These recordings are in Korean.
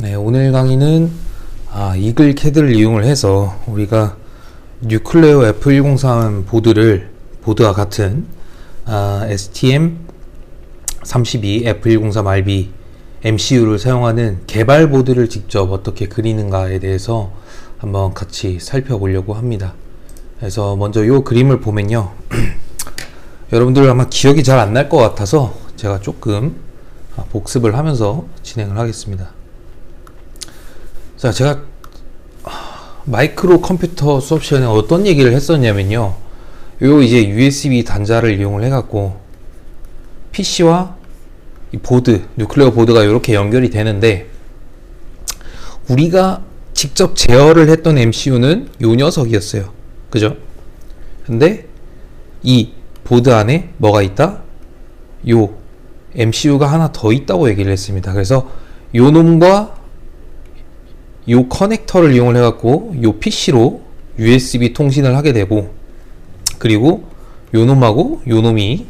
네, 오늘 강의는 이글 캐드를 이용을 해서 우리가 뉴클레오 F103 보드와 같은 STM32 F103RB MCU를 사용하는 개발 보드를 직접 어떻게 그리는가에 대해서 한번 같이 살펴보려고 합니다. 그래서 먼저 이 그림을 보면요, 여러분들 아마 기억이 잘 안 날 것 같아서 제가 조금 복습을 하면서 진행을 하겠습니다. 자, 제가 마이크로 컴퓨터 수업 시간에 어떤 얘기를 했었냐면요, 요 이제 USB 단자를 이용을 해갖고 PC와 이 보드, 뉴클레오 보드가 이렇게 연결이 되는데, 우리가 직접 제어를 했던 MCU는 요 녀석이었어요. 그죠? 근데 이 보드 안에 뭐가 있다? 요 MCU가 하나 더 있다고 얘기를 했습니다. 그래서 요 놈과 요 커넥터를 이용을 해갖고 요 PC로 USB 통신을 하게 되고, 그리고 요 놈하고 요 놈이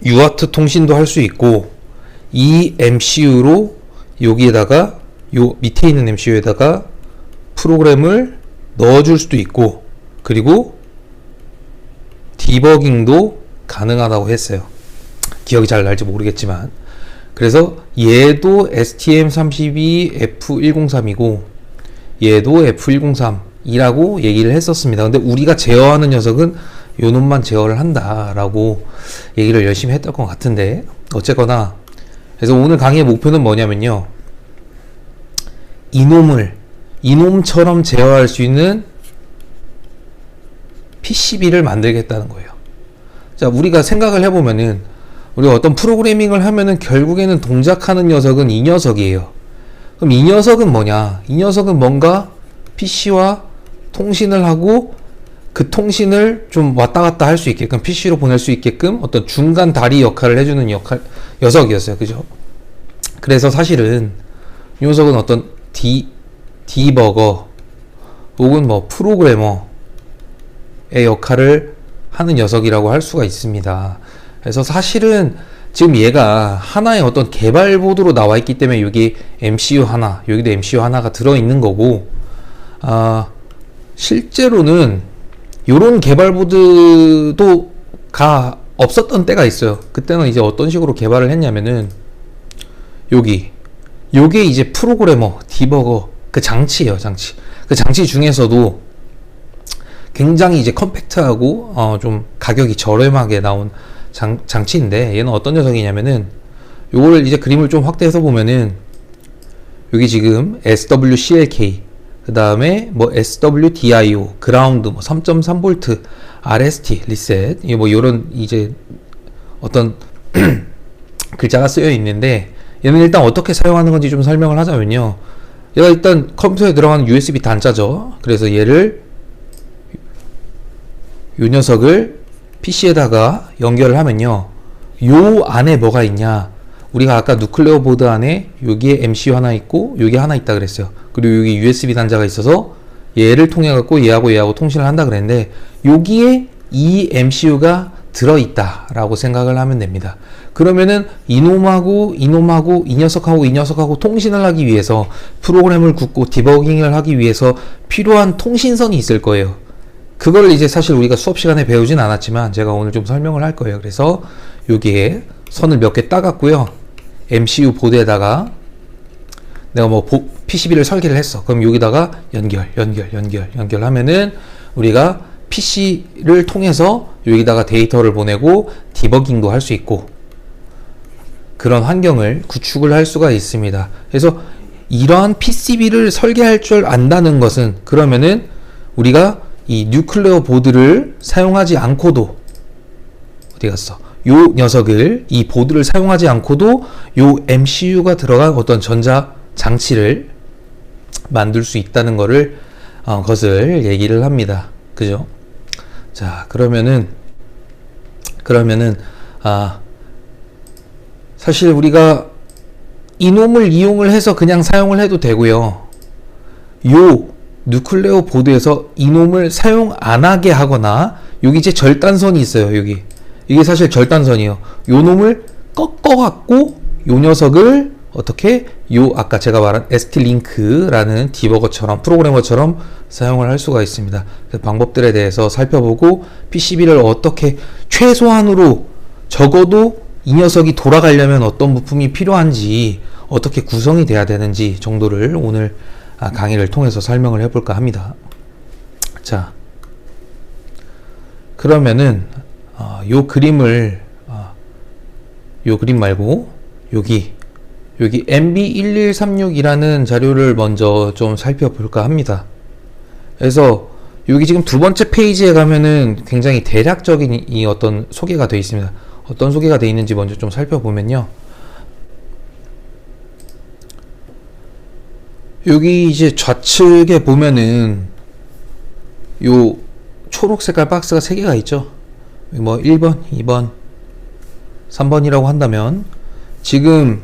UART 통신도 할 수 있고, 이 MCU로 여기에다가 요 밑에 있는 MCU에다가 프로그램을 넣어줄 수도 있고, 그리고 디버깅도 가능하다고 했어요. 기억이 잘 날지 모르겠지만, 그래서 얘도 STM32 F103이고 얘도 F103이라고 얘기를 했었습니다. 근데 우리가 제어하는 녀석은 요 놈만 제어를 한다라고 얘기를 열심히 했던 것 같은데, 어쨌거나 그래서 오늘 강의의 목표는 뭐냐면요, 이놈처럼 제어할 수 있는 PCB를 만들겠다는 거예요. 자, 우리가 생각을 해보면은, 우리가 어떤 프로그래밍을 하면은 결국에는 동작하는 녀석은 이 녀석이에요. 그럼 이 녀석은 뭐냐? 이 녀석은 뭔가 PC와 통신을 하고, 그 통신을 좀 왔다 갔다 할 수 있게끔, PC로 보낼 수 있게끔 어떤 중간 다리 역할을 해주는 녀석이었어요. 그죠? 그래서 사실은 이 녀석은 어떤 디버거 혹은 뭐 프로그래머의 역할을 하는 녀석이라고 할 수가 있습니다. 그래서 사실은 지금 얘가 하나의 어떤 개발 보드로 나와 있기 때문에 여기 MCU 하나, 여기도 MCU 하나가 들어있는 거고, 실제로는 요런 개발 보드가 없었던 때가 있어요. 그때는 이제 어떤 식으로 개발을 했냐면은, 요게 이제 프로그래머, 디버거, 그 장치예요, 장치. 그 장치 중에서도 굉장히 이제 컴팩트하고, 좀 가격이 저렴하게 나온 장치인데, 얘는 어떤 녀석이냐면은, 요거를 이제 그림을 좀 확대해서 보면은, 여기 지금 SWCLK, 그 다음에 뭐 SWDIO, 그라운드, 뭐 3.3V, RST, 리셋, 이게 뭐 요런 이제 어떤 글자가 쓰여 있는데, 얘는 일단 어떻게 사용하는 건지 좀 설명을 하자면요, 얘가 일단 컴퓨터에 들어가는 USB 단자죠. 그래서 얘를, 요 녀석을 PC에다가 연결을 하면요, 요 안에 뭐가 있냐, 우리가 아까 누클레오 보드 안에 여기에 MCU 하나 있고 여기 하나 있다 그랬어요. 그리고 여기 USB 단자가 있어서 얘를 통해 갖고 얘하고 통신을 한다 그랬는데, 여기에 이 MCU가 들어있다 라고 생각을 하면 됩니다. 그러면은 이놈하고 이 녀석하고 통신을 하기 위해서, 프로그램을 굽고 디버깅을 하기 위해서 필요한 통신선이 있을 거예요. 그걸 이제 사실 우리가 수업 시간에 배우진 않았지만 제가 오늘 좀 설명을 할 거예요. 그래서 여기에 선을 몇 개 따갔고요, MCU 보드에다가 내가 뭐 PCB를 설계를 했어. 그럼 여기다가 연결하면은 우리가 PC를 통해서 여기다가 데이터를 보내고 디버깅도 할 수 있고, 그런 환경을 구축을 할 수가 있습니다. 그래서 이러한 PCB를 설계할 줄 안다는 것은, 그러면은 우리가 이 뉴클레오 보드를 사용하지 않고도, 어디 갔어? 요 녀석을, 이 보드를 사용하지 않고도 요 MCU가 들어간 어떤 전자 장치를 만들 수 있다는 것을 얘기를 합니다. 그죠? 자, 그러면은 사실 우리가 이놈을 이용을 해서 그냥 사용을 해도 되고요, 요 뉴클레오 보드에서 이놈을 사용 안 하게 하거나, 여기 이제 절단선이 있어요. 이게 사실 절단선이에요. 요 놈을 꺾어갖고 요 녀석을 어떻게 요 아까 제가 말한 ST링크라는 디버거처럼 프로그래머처럼 사용을 할 수가 있습니다. 그 방법들에 대해서 살펴보고 PCB를 어떻게 최소한으로 적어도 이 녀석이 돌아가려면 어떤 부품이 필요한지 어떻게 구성이 돼야 되는지 정도를 오늘 강의를 통해서 설명을 해볼까 합니다. 자, 그러면은 요 그림을 요 그림 말고 여기 MB1136이라는 자료를 먼저 좀 살펴볼까 합니다. 그래서 여기 지금 두 번째 페이지에 가면은 굉장히 대략적인 이 어떤 소개가 되어 있습니다. 어떤 소개가 되어 있는지 먼저 좀 살펴보면요. 여기 이제 좌측에 보면은 요 초록 색깔 박스가 3개가 있죠. 뭐 1번, 2번, 3번이라고 한다면 지금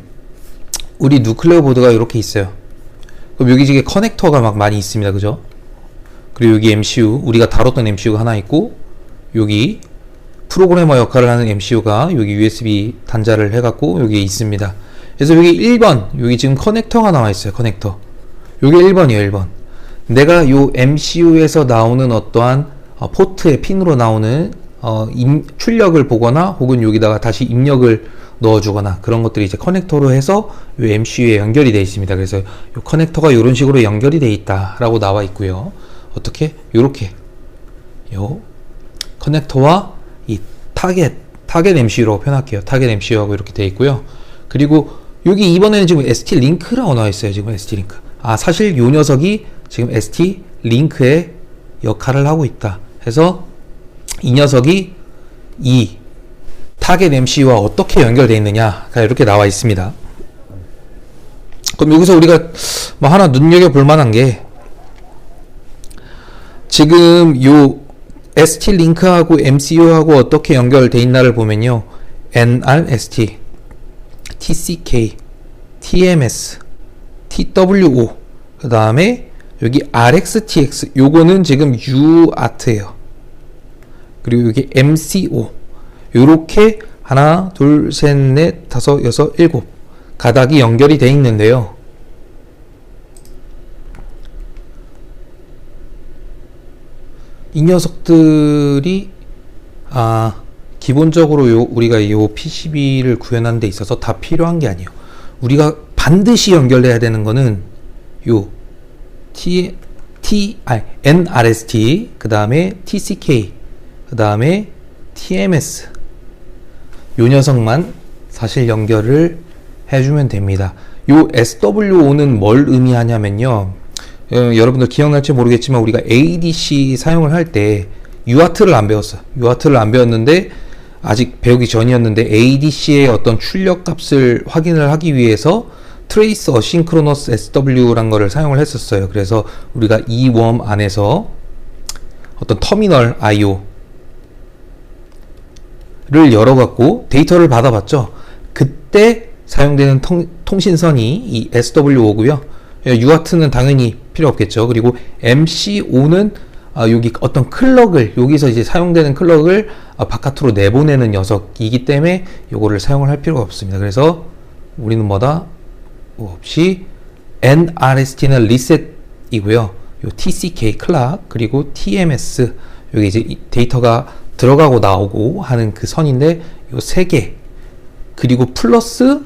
우리 누클레어 보드가 이렇게 있어요. 그럼 여기 지금 커넥터가 막 많이 있습니다. 그죠? 그리고 여기 MCU, 우리가 다뤘던 MCU가 하나 있고, 여기 프로그래머 역할을 하는 MCU가 여기 USB 단자를 해갖고 여기에 있습니다. 그래서 여기 1번, 여기 지금 커넥터가 나와 있어요. 커넥터. 여기 1번이에요. 1번. 내가 요 MCU에서 나오는 어떠한 포트의 핀으로 나오는 출력을 보거나 혹은 여기다가 다시 입력을 넣어주거나 그런 것들이 이제 커넥터로 해서 요 MCU에 연결이 되어 있습니다. 그래서 요 커넥터가 이런 식으로 연결이 되어 있다라고 나와 있고요. 어떻게? 요렇게 요 커넥터와 이 타겟 MCU라고 표현할게요. 타겟 MCU하고 이렇게 되어 있고요. 그리고 여기 이번에는 지금 ST링크라고 나와 있어요. 지금 ST링크. 사실 요 녀석이 지금 ST링크의 역할을 하고 있다. 해서 이 녀석이 이 타겟 MCU와 어떻게 연결되어 있느냐가 이렇게 나와 있습니다. 그럼 여기서 우리가 뭐 하나 눈여겨볼 만한 게 지금 요 ST링크하고 MCU하고 어떻게 연결되어 있나를 보면요. NRST, TCK, TMS, TWO, 그 다음에 여기 RxTX, 요거는 지금 UART예요. 그리고 여기 MCO, 요렇게 하나, 둘, 셋, 넷, 다섯, 여섯, 일곱 가닥이 연결이 되어 있는데요. 이 녀석들이 기본적으로 우리가 요 PCB를 구현하는 데 있어서 다 필요한 게 아니에요. 우리가 반드시 연결해야 되는 거는 요 NRST, 그 다음에 TCK, 그 다음에 TMS, 요 녀석만 사실 연결을 해주면 됩니다. 요 SWO는 뭘 의미하냐면요. 여러분들 기억날지 모르겠지만 우리가 ADC 사용을 할 때 UART를 안 배웠어요. UART를 안 배웠는데 아직 배우기 전이었는데 ADC의 어떤 출력 값을 확인을 하기 위해서 트레이스 어싱크로너스 SW란 거를 사용을 했었어요. 그래서 우리가 이 웜 안에서 어떤 터미널 IO를 열어갖고 데이터를 받아봤죠. 그때 사용되는 통신선이 이 SWO고요. UART는 당연히 필요 없겠죠. 그리고 MCO는 여기 어떤 클럭을, 여기서 이제 사용되는 클럭을 바깥으로 내보내는 녀석이기 때문에 요거를 사용을 할 필요가 없습니다. 그래서 우리는 뭐다? 없이 NRST는 리셋이고요. 요 TCK 클락, 그리고 TMS, 여기 이제 데이터가 들어가고 나오고 하는 그 선인데 요 세 개, 그리고 플러스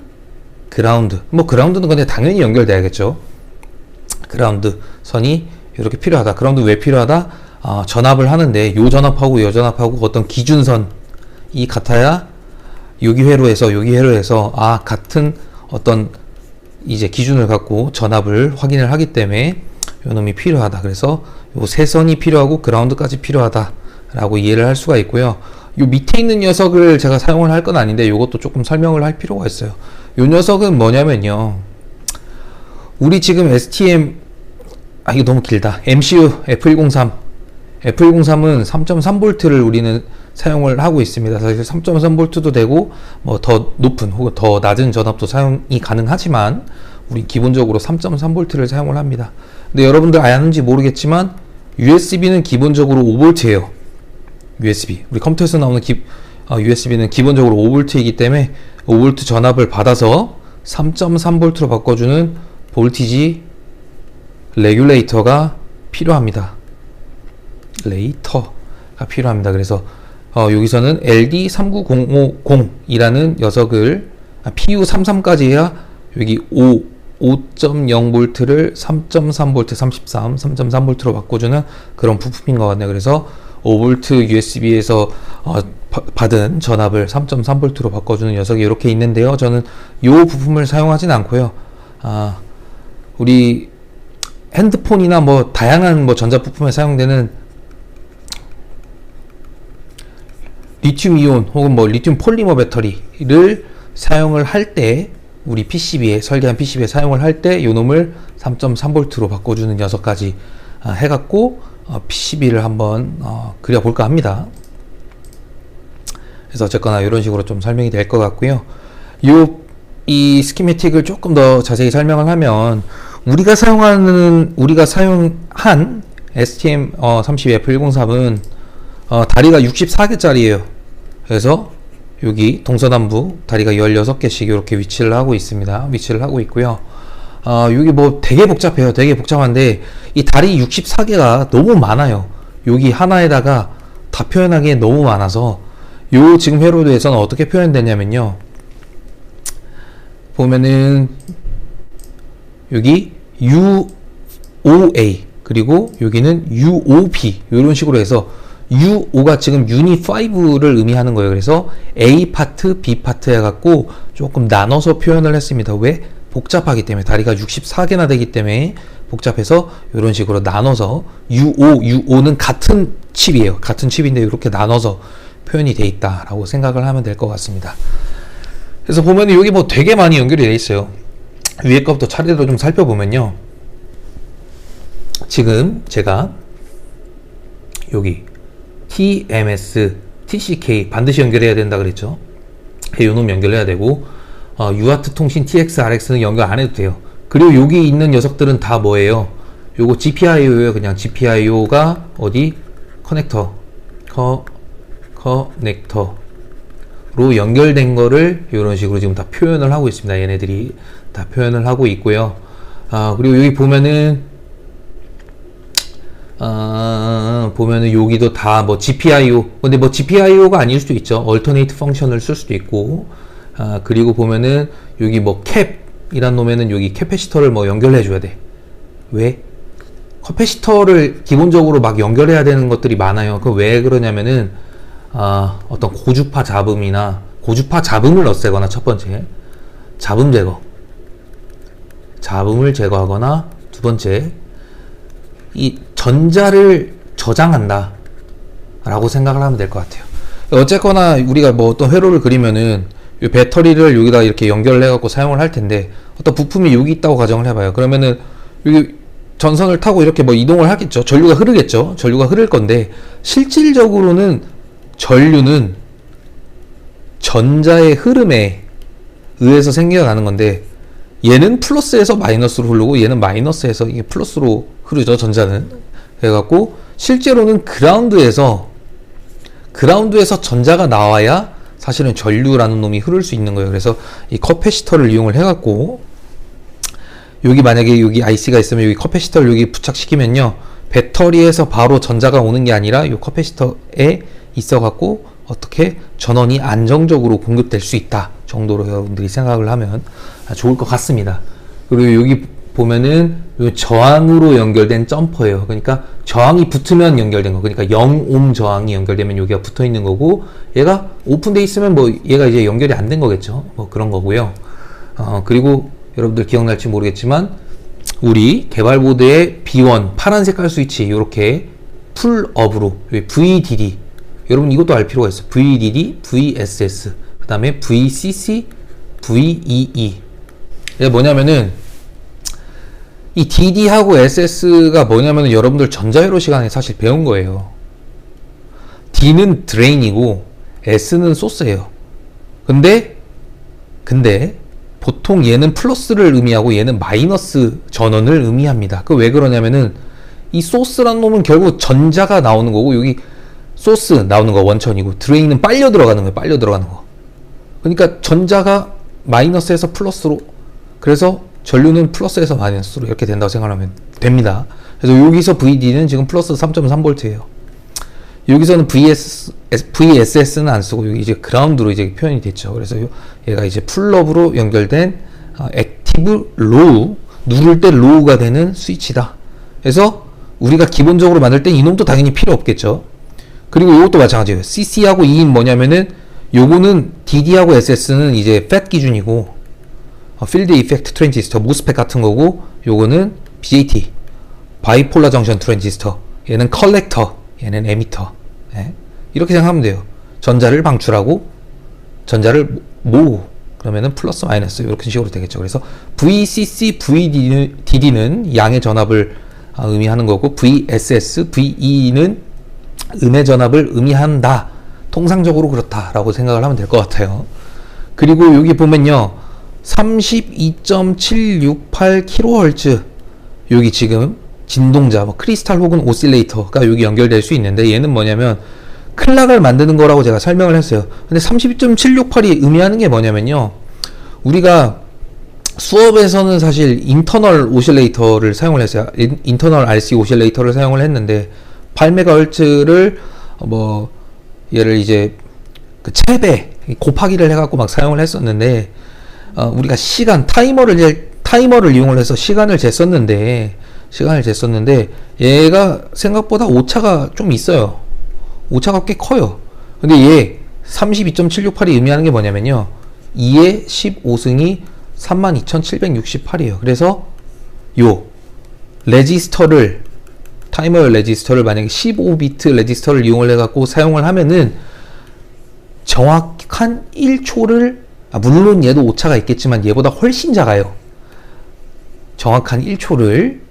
그라운드. 뭐 그라운드는 근데 당연히 연결돼야겠죠. 그라운드 선이 이렇게 필요하다. 그라운드 왜 필요하다? 전압을 하는데 요 전압하고 요 전압하고 어떤 기준선이 같아야 여기 회로에서 같은 어떤 이제 기준을 갖고 전압을 확인을 하기 때문에 요 놈이 필요하다. 그래서 요 세 선이 필요하고 그라운드까지 필요하다 라고 이해를 할 수가 있고요. 요 밑에 있는 녀석을 제가 사용을 할 건 아닌데 요것도 조금 설명을 할 필요가 있어요. 요 녀석은 뭐냐면요, 우리 지금 STM 이거 너무 길다. MCU F103 F103은 3.3V를 우리는 사용을 하고 있습니다. 사실 3.3V도 되고 뭐 더 높은 혹은 더 낮은 전압도 사용이 가능하지만 우리 기본적으로 3.3V를 사용을 합니다. 근데 여러분들 아는지 모르겠지만 USB는 기본적으로 5V예요. USB, 우리 컴퓨터에서 나오는 USB는 기본적으로 5V이기 때문에 5V 전압을 받아서 3.3V로 바꿔주는 볼티지 레귤레이터가 필요합니다. 레이터가 필요합니다. 그래서 여기서는 LD39050이라는 녀석을 PU33까지 해야 여기 5.0V를 3.3V 33, 3.3V로 바꿔주는 그런 부품인 것 같네요. 그래서 5V USB에서 받은 전압을 3.3V로 바꿔주는 녀석이 이렇게 있는데요. 저는 이 부품을 사용하진 않고요. 우리 핸드폰이나 뭐 다양한 뭐 전자부품에 사용되는 리튬 이온 혹은 뭐 리튬 폴리머 배터리를 사용을 할 때, 우리 PCB에 설계한 PCB에 사용을 할 때 요 놈을 3.3V로 바꿔주는 녀석까지 해갖고 PCB를 한번 그려볼까 합니다. 그래서 어쨌거나 이런 식으로 좀 설명이 될 것 같고요. 이 스키매틱을 조금 더 자세히 설명을 하면, 우리가 사용한 STM32F103은 다리가 64개짜리예요. 그래서 여기 동서남북 다리가 16개씩 이렇게 위치를 하고 있습니다. 위치를 하고 있고요. 여기 뭐 되게 복잡해요. 되게 복잡한데 이 다리 64개가 너무 많아요. 여기 하나에다가 다 표현하기에 너무 많아서 요 지금 회로도에서는 어떻게 표현되냐면요. 보면은 여기 UOA 그리고 여기는 UOB 이런 식으로 해서 UO가 지금 유니 5를 의미하는 거예요. 그래서 A 파트, B 파트 해갖고 조금 나눠서 표현을 했습니다. 왜? 복잡하기 때문에, 다리가 64개나 되기 때문에 복잡해서 이런 식으로 나눠서 UO는 같은 칩이에요. 같은 칩인데 이렇게 나눠서 표현이 돼 있다라고 생각을 하면 될 것 같습니다. 그래서 보면 여기 뭐 되게 많이 연결이 돼 있어요. 위에 것부터 차례로 좀 살펴보면요. 지금 제가 여기 TMS, TCK 반드시 연결해야 된다 그랬죠. 요놈 연결해야 되고, UART 통신 TX, RX는 연결 안 해도 돼요. 그리고 여기 있는 녀석들은 다 뭐예요? 요거 GPIO예요. 그냥 GPIO가 어디? 커넥터로 연결된 거를 이런 식으로 지금 다 표현을 하고 있습니다. 얘네들이 다 표현을 하고 있고요. 그리고 여기 보면은 여기도 다 뭐 GPIO, 근데 뭐 GPIO가 아닐 수도 있죠. Alternate Function을 쓸 수도 있고, 그리고 보면은 여기 뭐 캡이란 놈에는 여기 캐패시터를 뭐 연결해 줘야 돼. 왜? 캐패시터를 기본적으로 막 연결해야 되는 것들이 많아요. 그 왜 그러냐면은 어떤 고주파 잡음이나 고주파 잡음을 없애거나, 첫 번째 잡음을 제거하거나, 두 번째 이 전자를 저장한다 라고 생각을 하면 될 것 같아요. 어쨌거나 우리가 뭐 어떤 회로를 그리면은 이 배터리를 여기다 이렇게 연결을 해 갖고 사용을 할 텐데, 어떤 부품이 여기 있다고 가정을 해봐요. 그러면은 여기 전선을 타고 이렇게 뭐 이동을 하겠죠. 전류가 흐르겠죠. 전류가 흐를 건데, 실질적으로는 전류는 전자의 흐름에 의해서 생겨나는 건데, 얘는 플러스에서 마이너스로 흐르고 얘는 마이너스에서 이게 플러스로 흐르죠. 전자는. 그래갖고 실제로는 그라운드에서 전자가 나와야 사실은 전류라는 놈이 흐를 수 있는 거예요. 그래서 이 커패시터를 이용을 해갖고, 여기 만약에 여기 IC가 있으면 여기 커패시터를 여기 부착시키면요, 배터리에서 바로 전자가 오는 게 아니라 이 커패시터에 있어갖고 어떻게 전원이 안정적으로 공급될 수 있다 정도로 여러분들이 생각을 하면 좋을 것 같습니다. 그리고 여기 보면은 요 저항으로 연결된 점퍼예요. 그러니까 저항이 붙으면 연결된 거. 그러니까 0옴 저항이 연결되면 여기가 붙어 있는 거고, 얘가 오픈돼 있으면 뭐 얘가 이제 연결이 안 된 거겠죠. 뭐 그런 거고요. 그리고 여러분들 기억날지 모르겠지만 우리 개발보드의 B1 파란 색깔 스위치 이렇게 풀업으로 VDD, 여러분 이것도 알 필요가 있어요. VDD, VSS, 그 다음에 VCC, VEE. 이게 뭐냐면은 이 DD하고 SS가 뭐냐면은 여러분들 전자회로 시간에 사실 배운 거예요. D는 드레인이고 S는 소스예요. 근데 보통 얘는 플러스를 의미하고 얘는 마이너스 전원을 의미합니다. 그 왜 그러냐면은 이 소스란 놈은 결국 전자가 나오는 거고, 여기 소스 나오는 거 원천이고, 드레인은 빨려 들어가는 거예요. 빨려 들어가는 거. 그러니까 전자가 마이너스에서 플러스로 그래서 전류는 플러스에서 마이너스로 이렇게 된다고 생각하면 됩니다. 그래서 여기서 VD는 지금 플러스 3.3V예요. 여기서는 VSS는 안 쓰고 여기 이제 그라운드로 이제 표현이 됐죠. 그래서 얘가 이제 풀업으로 연결된 액티브 로우, 누를 때 로우가 되는 스위치다. 그래서 우리가 기본적으로 만들 때 이놈도 당연히 필요 없겠죠. 그리고 이것도 마찬가지예요. CC하고 E는 뭐냐면은 요거는 DD하고 SS는 이제 FET 기준이고 필드 이펙트 트랜지스터, 모스펫 같은 거고, 요거는 BJT 바이폴라 정션 트랜지스터, 얘는 컬렉터, 얘는 에미터. 예. 이렇게 생각하면 돼요. 전자를 방출하고 전자를 모으고 그러면은 플러스 마이너스 이렇게 식으로 되겠죠. 그래서 VCC, VDD는 양의 전압을 의미하는 거고, VSS, VE는 음의 전압을 의미한다. 통상적으로 그렇다라고 생각을 하면 될 것 같아요. 그리고 여기 보면요, 32.768kHz 여기 지금 진동자, 뭐 크리스탈 혹은 오실레이터가 여기 연결될 수 있는데, 얘는 뭐냐면 클락을 만드는 거라고 제가 설명을 했어요. 근데 32.768이 의미하는 게 뭐냐면요, 우리가 수업에서는 사실 인터널 오실레이터를 사용을 했어요. 인터널 RC 오실레이터를 사용을 했는데 8MHz를 뭐 얘를 이제 그 채배 곱하기를 해갖고 막 사용을 했었는데, 우리가 시간 타이머를 이용을 해서 시간을 쟀었는데 얘가 생각보다 오차가 좀 있어요. 오차가 꽤 커요. 근데 얘 32.768이 의미하는 게 뭐냐면요, 2의 15승이 32,768이에요. 그래서 요 레지스터를, 타이머 레지스터를 만약에 15비트 레지스터를 이용을 해갖고 사용을 하면은 정확한 1초를, 물론 얘도 오차가 있겠지만 얘보다 훨씬 작아요. 정확한 1초를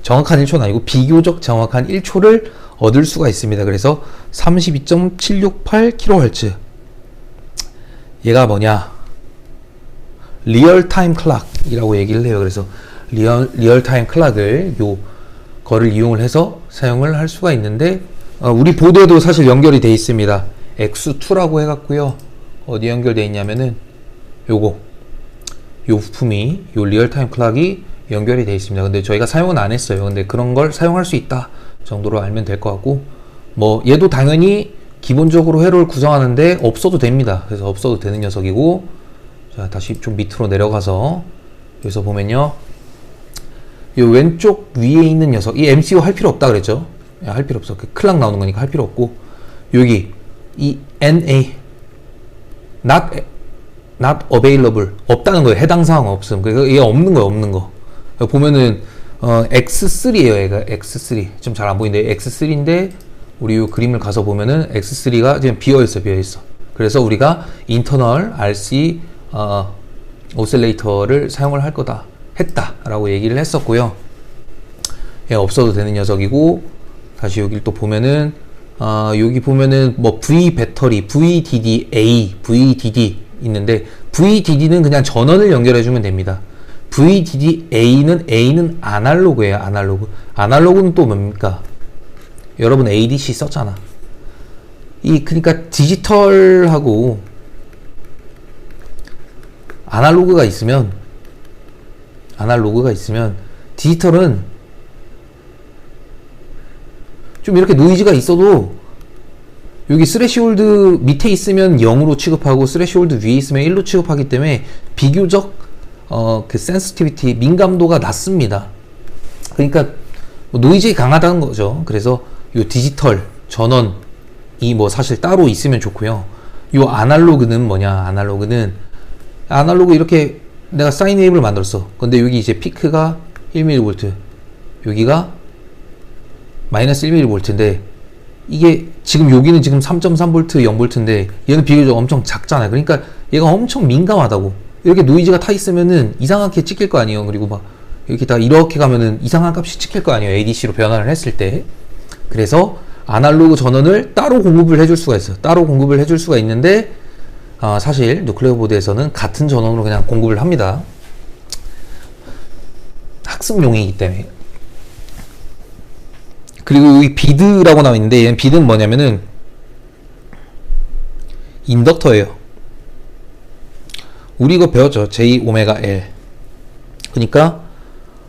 정확한 1초는 아니고 비교적 정확한 1초를 얻을 수가 있습니다. 그래서 32.768kHz, 얘가 뭐냐, 리얼타임 클락이라고 얘기를 해요. 그래서 리얼타임 클락을 거를 이용을 해서 사용을 할 수가 있는데, 우리 보드에도 사실 연결이 돼 있습니다. X2라고 해갖고요, 어디 연결되어 있냐면은 요 부품이, 요 리얼타임 클락이 연결이 되어 있습니다. 근데 저희가 사용은 안 했어요. 근데 그런 걸 사용할 수 있다 정도로 알면 될 것 같고, 뭐 얘도 당연히 기본적으로 회로를 구성하는데 없어도 됩니다. 그래서 없어도 되는 녀석이고, 자 다시 좀 밑으로 내려가서 여기서 보면요, 이 왼쪽 위에 있는 녀석, 이 MCU 할 필요 없다 그랬죠. 할 필요 없어. 그 클락 나오는 거니까 할 필요 없고, 여기 이 NA not available, 없다는 거예요. 해당 사항 없음. 그러니까 얘 없는 거예요. 없는 거. 보면은 X3예요. 얘가 X3. 좀 잘 안 보이는데 X3인데, 우리 이 그림을 가서 보면은 X3가 지금 비어있어. 그래서 우리가 인터널 RC 오실레이터를 사용을 할 거다 했다라고 얘기를 했었고요. 얘 없어도 되는 녀석이고, 다시 여기를 또 보면은 여기 보면은 뭐 V 배터리, VDD-A, VDD 있는데, VDD는 그냥 전원을 연결해주면 됩니다. VDD-A는 아날로그예요. 아날로그는 또 뭡니까? 여러분 ADC 썼잖아. 그러니까 디지털하고 아날로그가 있으면 디지털은 좀 이렇게 노이즈가 있어도 여기 스레시홀드 밑에 있으면 0으로 취급하고 스레시홀드 위에 있으면 1로 취급하기 때문에 비교적 그 센시티비티, 민감도가 낮습니다. 그러니까 노이즈가 강하다는 거죠. 그래서 요 디지털 전원이 뭐 사실 따로 있으면 좋고요. 요 아날로그는 뭐냐, 아날로그 이렇게 내가 사인 웨이브를 만들었어. 근데 여기 이제 피크가 1mV, 여기가 마이너스 1mV인데, 이게 지금 여기는 지금 3.3V, 0V인데 얘는 비교적 엄청 작잖아요. 그러니까 얘가 엄청 민감하다고. 이렇게 노이즈가 타 있으면은 이상하게 찍힐 거 아니에요. 그리고 막 이렇게 다 이렇게 가면은 이상한 값이 찍힐 거 아니에요. ADC로 변환을 했을 때. 그래서 아날로그 전원을 따로 공급을 해줄 수가 있어요. 따로 공급을 해줄 수가 있는데, 사실 누클레어 보드에서는 같은 전원으로 그냥 공급을 합니다. 학습용이기 때문에. 그리고 여기 비드라고 나와 있는데, 얘는 비드는 뭐냐면은 인덕터예요. 우리 이거 배웠죠. J 오메가 L. 그러니까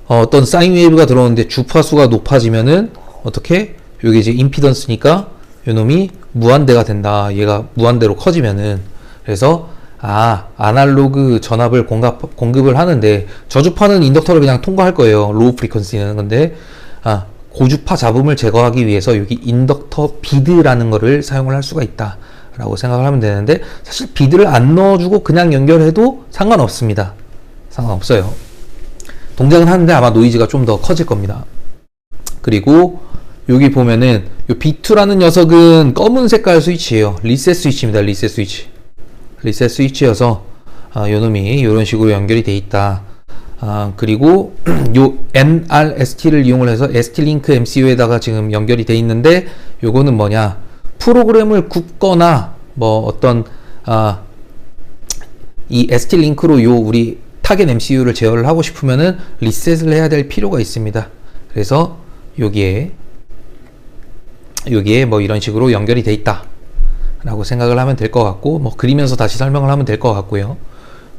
어떤 사인 웨이브가 들어오는데 주파수가 높아지면은 어떻게 여기 이제 임피던스니까 요놈이 무한대가 된다. 얘가 무한대로 커지면은. 그래서 아날로그 전압을 공급을 하는데 저주파는 인덕터를 그냥 통과할 거예요. 로우 프리퀀시는. 근데 고주파 잡음을 제거하기 위해서 여기 인덕터 비드라는 거를 사용을 할 수가 있다 라고 생각을 하면 되는데, 사실 비드를 안 넣어주고 그냥 연결해도 상관없습니다. 상관없어요. 동작은 하는데 아마 노이즈가 좀 더 커질 겁니다. 그리고 여기 보면은 요 B2라는 녀석은 검은 색깔 스위치예요. 리셋 스위치입니다. 리셋 스위치. 리셋 스위치여서 요 놈이 이런 식으로 연결이 돼 있다. 그리고 요 NRST를 이용을 해서 ST-Link MCU에다가 지금 연결이 돼 있는데, 요거는 뭐냐, 프로그램을 굽거나 뭐 어떤 이 ST-Link로 요 우리 타겟 MCU를 제어를 하고 싶으면은 리셋을 해야 될 필요가 있습니다. 그래서 여기에 뭐 이런 식으로 연결이 돼 있다 라고 생각을 하면 될 것 같고, 뭐 그리면서 다시 설명을 하면 될 것 같고요.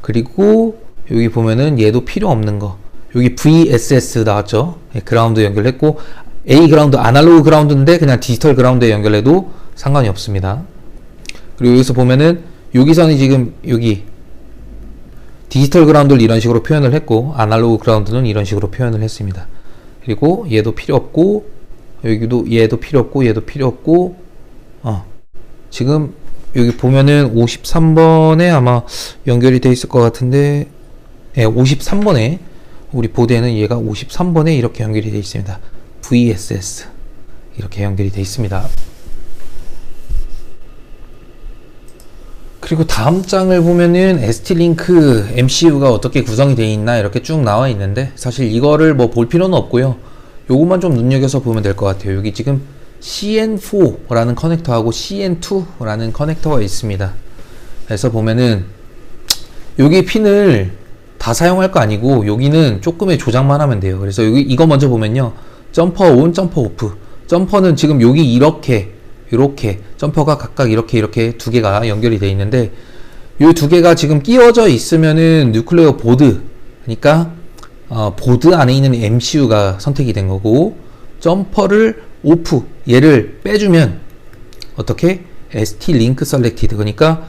그리고 여기 보면은 얘도 필요 없는 거, 여기 VSS 나왔죠. 그라운드 연결했고, A 그라운드 아날로그 그라운드인데 그냥 디지털 그라운드에 연결해도 상관이 없습니다. 그리고 여기서 보면은 여기서는 지금 여기 디지털 그라운드를 이런 식으로 표현을 했고, 아날로그 그라운드는 이런 식으로 표현을 했습니다. 그리고 얘도 필요 없고, 여기도 얘도 필요 없고, 얘도 필요 없고, 지금 여기 보면은 53번에 아마 연결이 돼 있을 것 같은데, 53번에 우리 보드에는 얘가 53번에 이렇게 연결이 돼 있습니다. VSS 이렇게 연결이 돼 있습니다. 그리고 다음 장을 보면은 ST-Link MCU가 어떻게 구성이 되어 있나 이렇게 쭉 나와 있는데, 사실 이거를 뭐 볼 필요는 없고요. 요것만 좀 눈여겨서 보면 될 것 같아요. 여기 지금 CN4라는 커넥터하고 CN2라는 커넥터가 있습니다. 그래서 보면은 여기 핀을 다 사용할 거 아니고 여기는 조금의 조작만 하면 돼요. 그래서 여기 이거 먼저 보면요, 점퍼 온, 점퍼 오프. 점퍼는 지금 여기 이렇게 점퍼가 각각 이렇게 두 개가 연결이 되어 있는데, 이 두 개가 지금 끼워져 있으면은 뉴클레어 보드, 그러니까 보드 안에 있는 MCU가 선택이 된 거고, 점퍼를 오프, 얘를 빼주면 어떻게 ST-Link Selected, 그러니까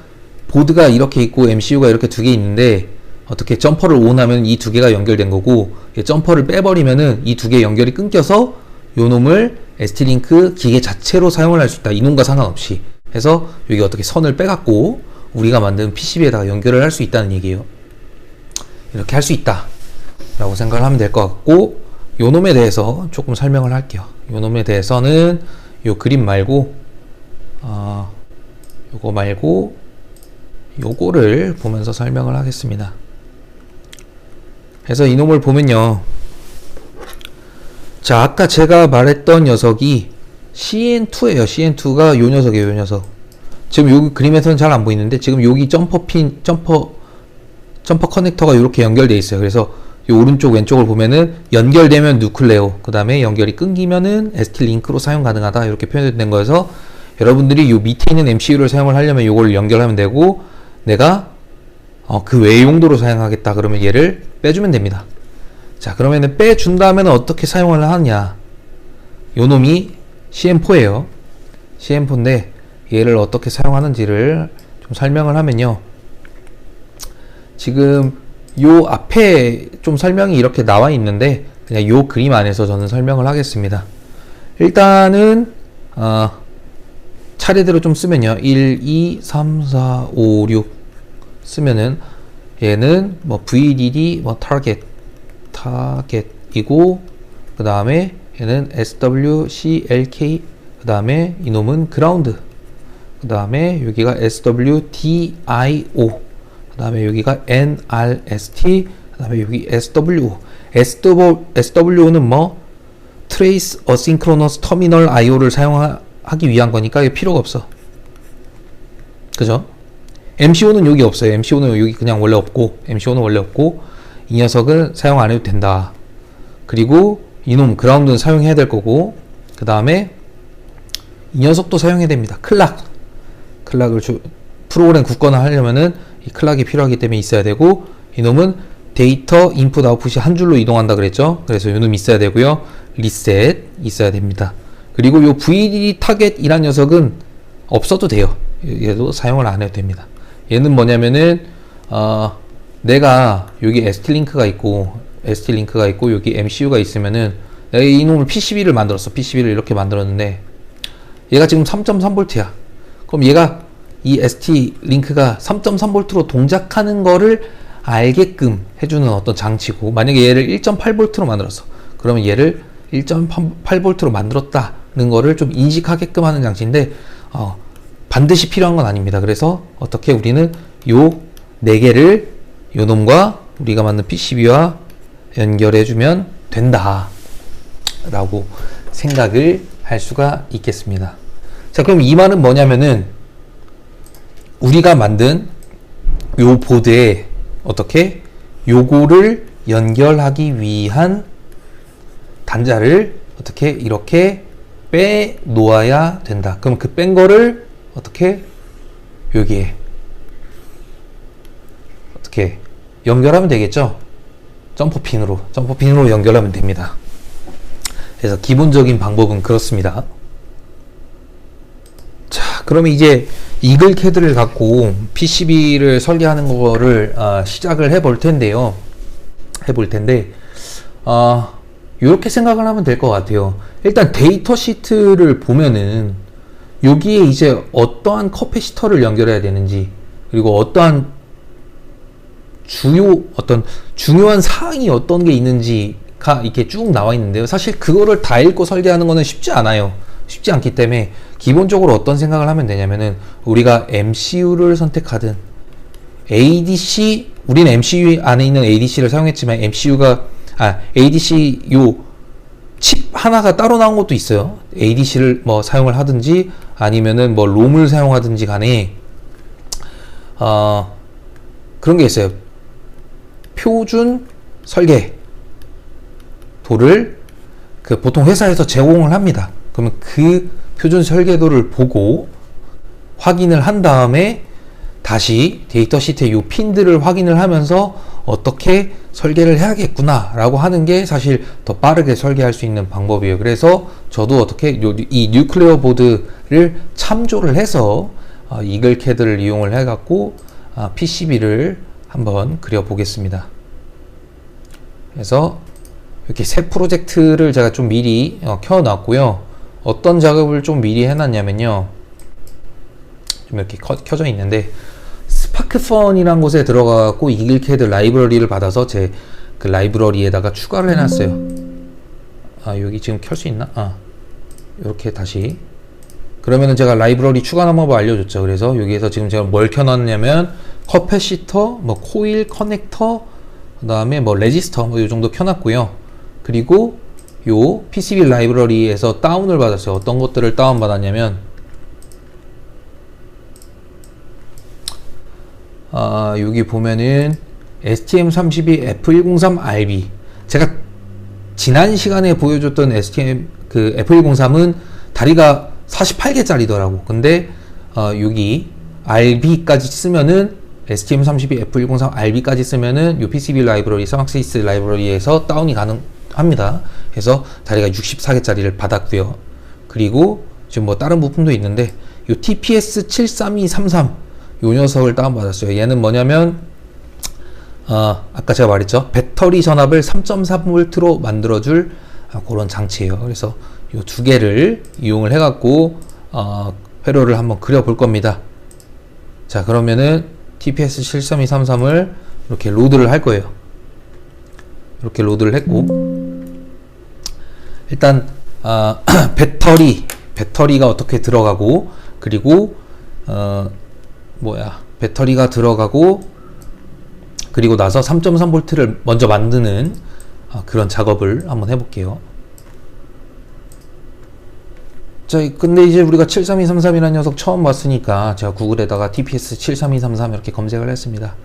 보드가 이렇게 있고 MCU가 이렇게 두 개 있는데 어떻게 점퍼를 온하면 이 두 개가 연결된 거고, 점퍼를 빼버리면은 이 두 개 연결이 끊겨서 요 놈을 ST-Link 기계 자체로 사용을 할 수 있다. 이놈과 상관없이 해서 여기 어떻게 선을 빼갖고 우리가 만든 PCB에다가 연결을 할 수 있다는 얘기예요. 이렇게 할 수 있다 라고 생각을 하면 될 것 같고, 요 놈에 대해서 조금 설명을 할게요. 요 놈에 대해서는 요 그림 말고 요거 말고 요거를 보면서 설명을 하겠습니다. 그래서 이놈을 보면요, 자, 아까 제가 말했던 녀석이 CN2예요. CN2가 요 녀석이에요. 요 녀석. 지금 여기 그림에서는 잘 안 보이는데 지금 여기 점퍼 커넥터가 이렇게 연결되어 있어요. 그래서 이 오른쪽 왼쪽을 보면은 연결되면 누클레오, 그 다음에 연결이 끊기면은 ST-Link로 사용 가능하다 이렇게 표현된 거여서, 여러분들이 요 밑에 있는 MCU를 사용을 하려면 요걸 연결하면 되고, 내가 그 외 용도로 사용하겠다 그러면 얘를 빼주면 됩니다. 자, 그러면은 빼준 다음에는 어떻게 사용을 하느냐, 요 놈이 CM4예요. CM4인데 얘를 어떻게 사용하는지를 좀 설명을 하면요, 지금 요 앞에 좀 설명이 이렇게 나와 있는데 그냥 요 그림 안에서 저는 설명을 하겠습니다. 일단은 차례대로 좀 쓰면요, 1, 2, 3, 4, 5, 6 쓰면은 얘는 뭐 VDD 뭐 타겟이고, 그 다음에 얘는 SWCLK, 그 다음에 이놈은 그라운드, 그 다음에 여기가 SWDIO, 그 다음에 여기가 NRST, 그 다음에 여기 SWO. SWO는 뭐 Trace Asynchronous Terminal IO를 사용하기 위한 거니까 이게 필요가 없어. 그죠? MCO는 여기 없어요. MCO는 여기 그냥 원래 없고, MCO는 원래 없고, 이 녀석은 사용 안 해도 된다. 그리고 이놈 그라운드는 사용해야 될 거고, 그 다음에 이 녀석도 사용해야 됩니다. 클락을 프로그램 굳거나 하려면은 이 클락이 필요하기 때문에 있어야 되고, 이놈은 데이터 인풋 아웃풋이 한 줄로 이동한다 그랬죠. 그래서 요놈 있어야 되고요. 리셋 있어야 됩니다. 그리고 요 VDD 타겟이란 녀석은 없어도 돼요. 얘도 사용을 안 해도 됩니다. 얘는 뭐냐면은 내가 여기 ST-링크가 있고 여기 MCU가 있으면은 내가 이놈을 PCB를 만들었어. PCB를 이렇게 만들었는데 얘가 지금 3.3V야. 그럼 얘가 이 ST-링크가 3.3V로 동작하는 거를 알게끔 해주는 어떤 장치고, 만약에 얘를 1.8V로 만들었어. 그러면 얘를 1.8V로 만들었다는 거를 좀 인식하게끔 하는 장치인데 반드시 필요한 건 아닙니다. 그래서 어떻게 우리는 요 4개를 요 놈과 우리가 만든 PCB와 연결해주면 된다 라고 생각을 할 수가 있겠습니다. 자, 그럼 이 말은 뭐냐면은 우리가 만든 요 보드에 어떻게 요거를 연결하기 위한 단자를 어떻게 이렇게 빼 놓아야 된다. 그럼 그 뺀 거를 어떻게 여기에 어떻게 연결하면 되겠죠? 점퍼핀으로 연결하면 됩니다. 그래서 기본적인 방법은 그렇습니다. 자, 그러면 이제 이글 캐드를 갖고 PCB를 설계하는 거를 시작을 해볼 텐데요. 이렇게 생각을 하면 될 것 같아요. 일단 데이터 시트를 보면은 여기에 이제 어떠한 커패시터를 연결해야 되는지, 그리고 어떠한 중요한 사항이 어떤 게 있는지가 이렇게 쭉 나와 있는데요. 사실 그거를 다 읽고 설계하는 거는 쉽지 않아요. 쉽지 않기 때문에 기본적으로 어떤 생각을 하면 되냐면은 우리가 MCU를 선택하든 ADC, 우리는 MCU 안에 있는 ADC를 사용했지만 ADC 요 칩 하나가 따로 나온 것도 있어요. ADC를 뭐 사용을 하든지 아니면은 뭐 롬을 사용하든지 간에 그런 게 있어요. 표준 설계도를 보통 회사에서 제공을 합니다. 그러면 그 표준 설계도를 보고 확인을 한 다음에 다시 데이터 시트의 요 핀들을 확인을 하면서 어떻게 설계를 해야겠구나 라고 하는 게 사실 더 빠르게 설계할 수 있는 방법이에요. 그래서 저도 어떻게 이 뉴클레어 보드를 참조를 해서 이글 캐드를 이용을 해 갖고 PCB를 한번 그려 보겠습니다. 그래서 이렇게 새 프로젝트를 제가 좀 미리 켜 놨고요. 어떤 작업을 좀 미리 해 놨냐면요, 좀 이렇게 켜져 있는데, 스파크펀이라는 곳에 들어가고 이글캐드 라이브러리를 받아서 제 그 라이브러리에다가 추가를 해놨어요. 여기 지금 켤 수 있나? 이렇게 다시. 그러면은 제가 라이브러리 추가 방법을 알려줬죠. 그래서 여기에서 지금 제가 뭘 켜놨냐면 커패시터, 뭐 코일, 커넥터, 그 다음에 뭐 레지스터, 뭐 이 정도 켜놨고요. 그리고 요 PCB 라이브러리에서 다운을 받았어요. 어떤 것들을 다운 받았냐면 여기 보면은 STM32F103RB, 제가 지난 시간에 보여줬던 STM 그 F103은 다리가 48개짜리더라고. 근데 여기 RB까지 쓰면은 STM32F103RB까지 쓰면은 요 PCB 라이브러리, 사막시스 라이브러리에서 다운이 가능합니다. 그래서 다리가 64개짜리를 받았고요. 그리고 지금 뭐 다른 부품도 있는데 요 TPS73233 요 녀석을 다운받았어요. 얘는 뭐냐면 아까 제가 말했죠, 배터리 전압을 3.3V로 만들어줄 그런 장치예요. 그래서 요 두 개를 이용을 해갖고 회로를 한번 그려볼 겁니다. 자, 그러면은 TPS73233을 이렇게 로드를 할 거예요. 이렇게 로드를 했고, 일단 배터리가 어떻게 들어가고, 그리고 배터리가 들어가고, 그리고 나서 3.3V를 먼저 만드는 그런 작업을 한번 해볼게요. 자, 근데 이제 우리가 73233이라는 녀석 처음 봤으니까 제가 구글에다가 TPS73233 이렇게 검색을 했습니다.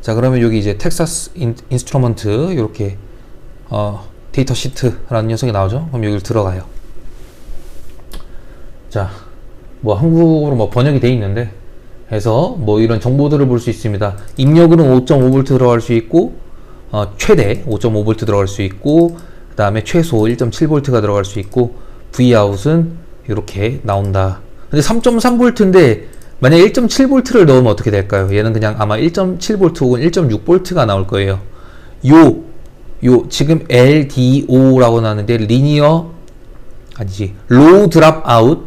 자, 그러면 여기 이제 텍사스 인스트루먼트 이렇게 데이터 시트라는 녀석이 나오죠. 그럼 여기를 들어가요. 자, 뭐 한국어로 뭐 번역이 돼 있는데, 해서 뭐 이런 정보들을 볼 수 있습니다. 입력으로는 5.5V 들어갈 수 있고, 최대 5.5V 들어갈 수 있고, 그 다음에 최소 1.7V가 들어갈 수 있고, Vout은 이렇게 나온다. 근데 3.3V인데 만약 1.7V를 넣으면 어떻게 될까요? 얘는 그냥 아마 1.7V 혹은 1.6V가 나올 거예요. 요 지금 LDO라고 나오는데 로우 드랍 아웃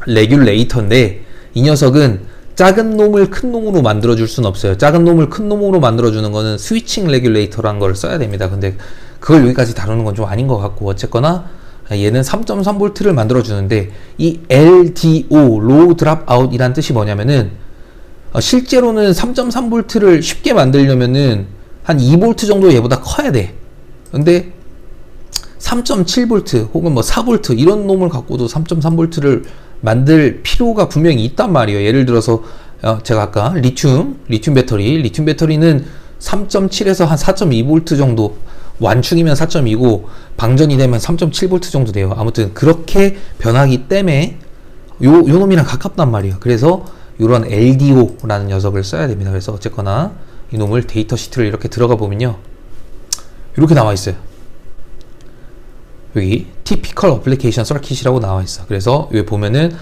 레귤레이터인데, 이 녀석은 작은 놈을 큰 놈으로 만들어 줄 수는 없어요. 작은 놈을 큰 놈으로 만들어 주는 거는 스위칭 레귤레이터라는 걸 써야 됩니다. 근데 그걸 여기까지 다루는 건 좀 아닌 것 같고, 어쨌거나 얘는 3.3V를 만들어 주는데, 이 LDO 로우 드랍 아웃이란 뜻이 뭐냐면은 실제로는 3.3V를 쉽게 만들려면은 한 2V 정도 얘보다 커야 돼. 근데 3.7V 혹은 뭐 4V 이런 놈을 갖고도 3.3V를 만들 필요가 분명히 있단 말이에요. 예를 들어서 제가 아까 리튬 배터리는 3.7에서 한 4.2V 정도, 완충이면 4.2고 방전이 되면 3.7V 정도 돼요. 아무튼 그렇게 변하기 때문에 요 놈이랑 가깝단 말이에요. 그래서 요런 LDO라는 녀석을 써야 됩니다. 그래서 어쨌거나 이 놈을 데이터 시트를 이렇게 들어가 보면요, 이렇게 나와 있어요. 여기 Typical Application Circuit이라고 나와 있어. 그래서 여기 보면은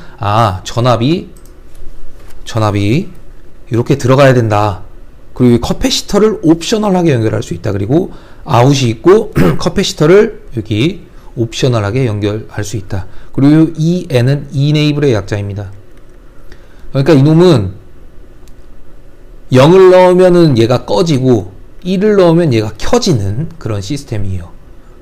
전압이 이렇게 들어가야 된다. 그리고 커패시터를 옵셔널하게 연결할 수 있다. 그리고 아웃이 있고 커패시터를 여기 옵셔널하게 연결할 수 있다. 그리고 이 N은 Enable의 약자입니다. 그러니까 이놈은 0을 넣으면은 얘가 꺼지고 1을 넣으면 얘가 켜지는 그런 시스템이에요.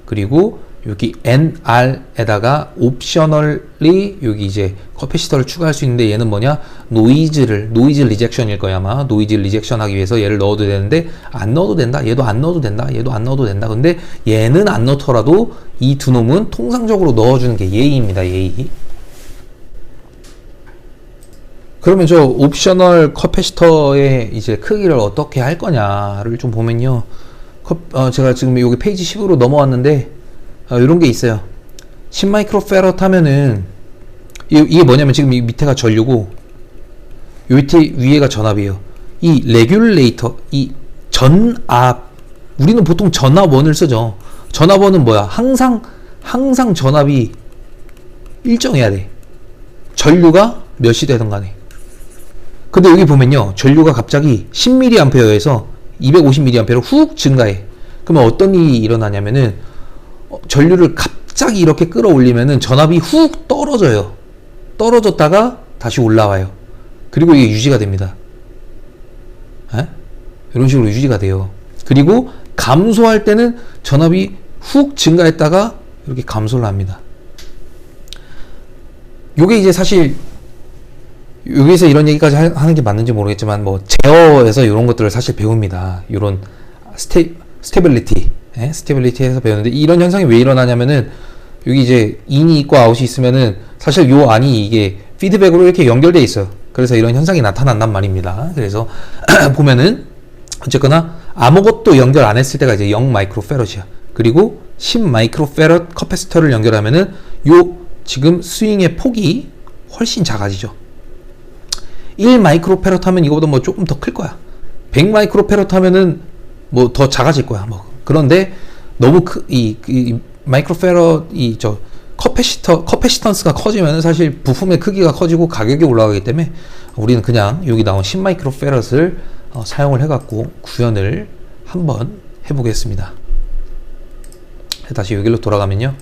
그리고 여기 NR에다가 옵셔널리 여기 이제 커패시터를 추가할 수 있는데, 얘는 뭐냐, 노이즈 리젝션일 거야. 아마 노이즈 리젝션 하기 위해서 얘를 넣어도 되는데, 안 넣어도 된다, 얘도 안 넣어도 된다, 얘도 안 넣어도 된다. 근데 얘는 안 넣더라도 이 두 놈은 통상적으로 넣어주는 게 예의입니다. 예의. 그러면 저 옵셔널 커패시터의 이제 크기를 어떻게 할 거냐를 좀 보면요, 제가 지금 여기 페이지 10으로 넘어왔는데 이런 게 있어요. 10마이크로페럿 하면은 이게 뭐냐면, 지금 이 밑에가 전류고 요 밑에 위에가 전압이에요. 이 레귤레이터, 이 전압, 우리는 보통 전압원을 쓰죠. 전압원은 뭐야? 항상 전압이 일정해야 돼. 전류가 몇이 되든 간에. 근데 여기 보면요, 전류가 갑자기 10mA에서 250mA로 훅 증가해. 그러면 어떤 일이 일어나냐면은 전류를 갑자기 이렇게 끌어올리면은 전압이 훅 떨어져요. 떨어졌다가 다시 올라와요. 그리고 이게 유지가 됩니다. 이런 식으로 유지가 돼요. 그리고 감소할 때는 전압이 훅 증가했다가 이렇게 감소를 합니다. 요게 이제 사실 여기서 이런 얘기까지 하는 게 맞는지 모르겠지만, 뭐 제어에서 이런 것들을 사실 배웁니다. 이런 스테빌리티에서 배우는데, 이런 현상이 왜 일어나냐면은 여기 이제 인이 있고 아웃이 있으면은 사실 요 안이 이게 피드백으로 이렇게 연결돼 있어요. 그래서 이런 현상이 나타난단 말입니다. 그래서 보면은 어쨌거나 아무것도 연결 안 했을 때가 이제 0 마이크로페럿이야. 그리고 10 마이크로페럿 커패시터를 연결하면은 요 지금 스윙의 폭이 훨씬 작아지죠. 1 마이크로페럿 하면 이거보다 뭐 조금 더 클 거야. 100 마이크로페럿 하면은 뭐 더 작아질 거야. 뭐 그런데 너무 이 마이크로페럿 커패시턴스가 커지면 사실 부품의 크기가 커지고 가격이 올라가기 때문에 우리는 그냥 여기 나온 10 마이크로페럿을 사용을 해갖고 구현을 한번 해보겠습니다. 다시 여기로 돌아가면요.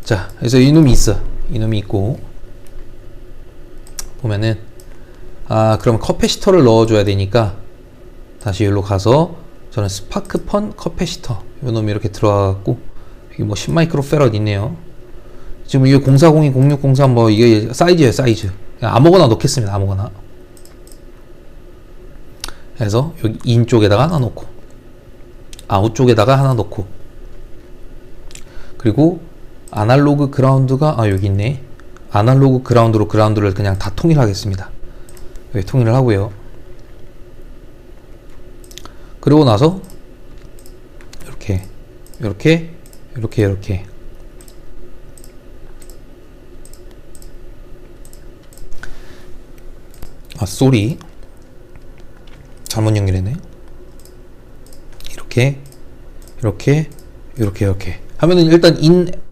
자, 그래서 이놈이 있어. 이놈이 있고 보면은 그럼 커패시터를 넣어줘야 되니까 다시 여기로 가서 저는 스파크펀 커패시터 요 놈이 이렇게 들어가갖고 여기 뭐 10마이크로페럿 있네요. 지금 이게 040이 0603 뭐 이게 사이즈예요. 사이즈. 그냥 아무거나 넣겠습니다. 아무거나. 그래서 여기 인 쪽에다가 하나 넣고 아웃 쪽에다가 하나 넣고, 그리고 아날로그 그라운드가 여기 있네. 아날로그 그라운드로 그라운드를 그냥 다 통일하겠습니다. 여기 통일을 하고요. 그리고 나서 이렇게 쏘리 잘못 연결했네. 이렇게 이렇게 이렇게 이렇게 하면은 일단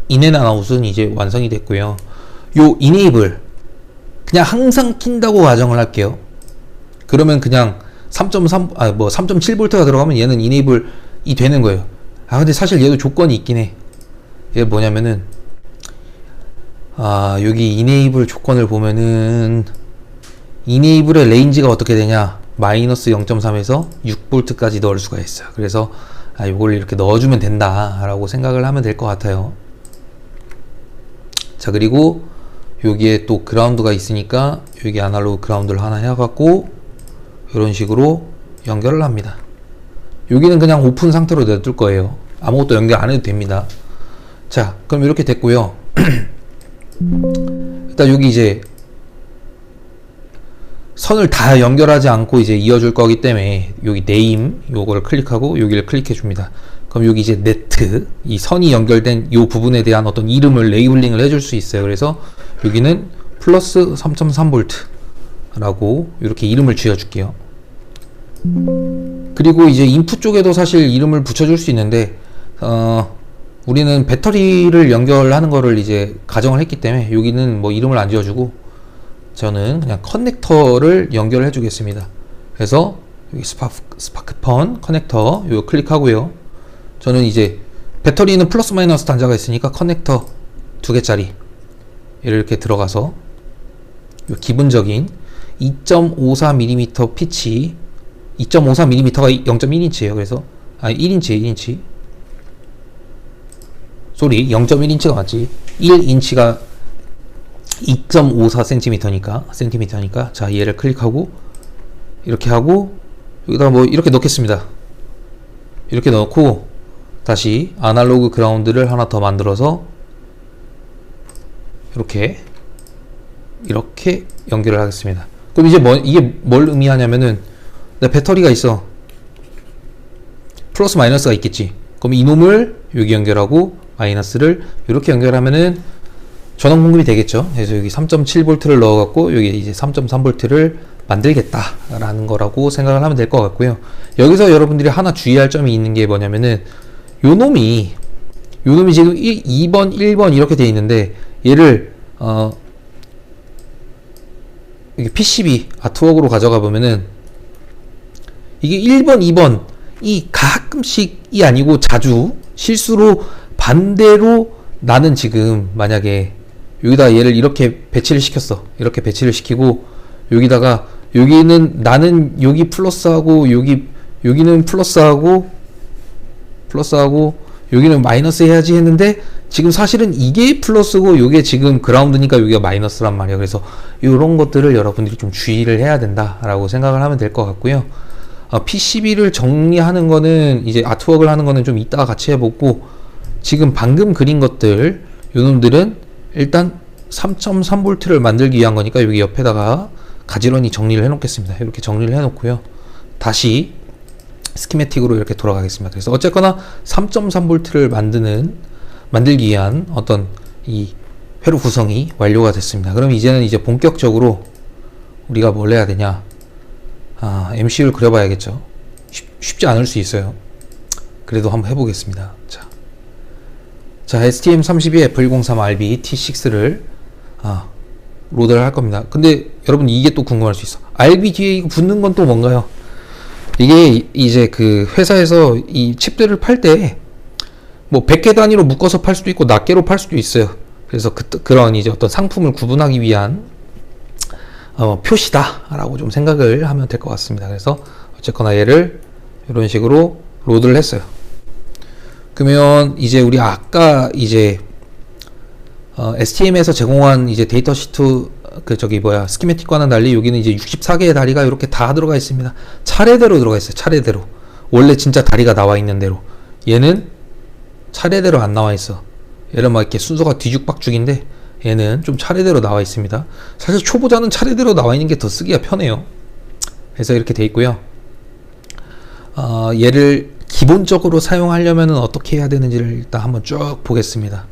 인앤 아웃은 이제 완성이 됐고요. 요 enable 그냥 항상 킨다고 가정을 할게요. 그러면 그냥 3.7V가 들어가면 얘는 enable이 되는 거예요. 근데 사실 얘도 조건이 있긴 해. 얘 뭐냐면은 여기 enable 조건을 보면은 enable의 레인지가 어떻게 되냐, 마이너스 0.3에서 6V까지 넣을 수가 있어요. 그래서 이걸 이렇게 넣어주면 된다 라고 생각을 하면 될 것 같아요. 자, 그리고 여기에 또 그라운드가 있으니까 여기 아날로그 그라운드를 하나 해갖고 이런 식으로 연결을 합니다. 여기는 그냥 오픈 상태로 놔둘 거예요. 아무것도 연결 안 해도 됩니다. 자, 그럼 이렇게 됐고요. 일단 여기 이제 선을 다 연결하지 않고 이제 이어줄 거기 때문에 여기 name 요거를 클릭하고 여기를 클릭해 줍니다. 그럼 여기 이제 net 이 선이 연결된 요 부분에 대한 어떤 이름을 레이블링을 해줄 수 있어요. 그래서 여기는 플러스 3.3V 라고 이렇게 이름을 지어줄게요. 그리고 이제 인풋 쪽에도 사실 이름을 붙여줄 수 있는데 우리는 배터리를 연결하는 거를 이제 가정을 했기 때문에 여기는 뭐 이름을 안 지어주고 저는 그냥 커넥터를 연결해 주겠습니다. 그래서 여기 스파크펀 커넥터 이거 클릭하고요. 저는 이제 배터리는 플러스 마이너스 단자가 있으니까 커넥터 2개짜리 이렇게 들어가서 요 기본적인 2.54mm 피치 2.54mm가 0.1인치예요. 그래서 1인치 소리 0.1인치가 맞지. 1인치가 2.54cm니까 자, 얘를 클릭하고 이렇게 하고 여기다가 뭐 이렇게 넣겠습니다. 이렇게 넣고 다시 아날로그 그라운드를 하나 더 만들어서 이렇게 연결을 하겠습니다. 그럼 이제 이게 뭘 의미하냐면은 내 배터리가 있어. 플러스 마이너스가 있겠지. 그럼 이놈을 여기 연결하고 마이너스를 이렇게 연결하면은 전원 공급이 되겠죠. 그래서 여기 3.7V를 넣어갖고 여기 이제 3.3V를 만들겠다라는 거라고 생각을 하면 될 것 같고요. 여기서 여러분들이 하나 주의할 점이 있는 게 뭐냐면은 요놈이 지금 2번, 1번 이렇게 돼 있는데 얘를 이게 PCB 아트웍으로 가져가 보면은 이게 1번, 2번 이 가끔씩이 아니고 자주 실수로 반대로 나는 지금 만약에 여기다 얘를 이렇게 배치를 시켰어. 이렇게 배치를 시키고 여기다가 여기는 나는 여기 플러스하고 여기는 플러스하고 여기는 마이너스 해야지 했는데 지금 사실은 이게 플러스고 이게 지금 그라운드니까 여기가 마이너스란 말이야. 그래서 이런 것들을 여러분들이 좀 주의를 해야 된다라고 생각을 하면 될 것 같고요. PCB를 정리하는 거는 이제 아트웍을 하는 거는 좀 이따가 같이 해보고 지금 방금 그린 것들 요놈들은 일단 3.3V를 만들기 위한 거니까 여기 옆에다가 가지런히 정리를 해 놓겠습니다. 이렇게 정리를 해 놓고요. 다시 스키매틱으로 이렇게 돌아가겠습니다. 그래서 어쨌거나 3.3V를 만들기 위한 어떤 이 회로 구성이 완료가 됐습니다. 그럼 이제는 이제 본격적으로 우리가 뭘 해야 되냐, MCU를 그려봐야겠죠. 쉽지 않을 수 있어요. 그래도 한번 해보겠습니다. 자, STM32F103RB T6를 로드를 할 겁니다. 근데 여러분 이게 또 궁금할 수 있어. RB 뒤에 이거 붙는 건 또 뭔가요? 이게 이제 그 회사에서 이 칩들을 팔 때 뭐 100개 단위로 묶어서 팔 수도 있고 낱개로 팔 수도 있어요. 그래서 그런 이제 어떤 상품을 구분하기 위한 표시다 라고 좀 생각을 하면 될 것 같습니다. 그래서 어쨌거나 얘를 이런 식으로 로드를 했어요. 그러면 이제 우리 아까 이제 STM에서 제공한 이제 데이터 시트 스키매틱과는 달리 여기는 이제 64개의 다리가 이렇게 다 들어가 있습니다. 차례대로 들어가 있어요. 차례대로. 원래 진짜 다리가 나와 있는 대로. 얘는 차례대로 안 나와 있어. 얘는 막 이렇게 순서가 뒤죽박죽인데 얘는 좀 차례대로 나와 있습니다. 사실 초보자는 차례대로 나와 있는 게 더 쓰기가 편해요. 그래서 이렇게 돼 있고요. 얘를 기본적으로 사용하려면 어떻게 해야 되는지를 일단 한번 쭉 보겠습니다.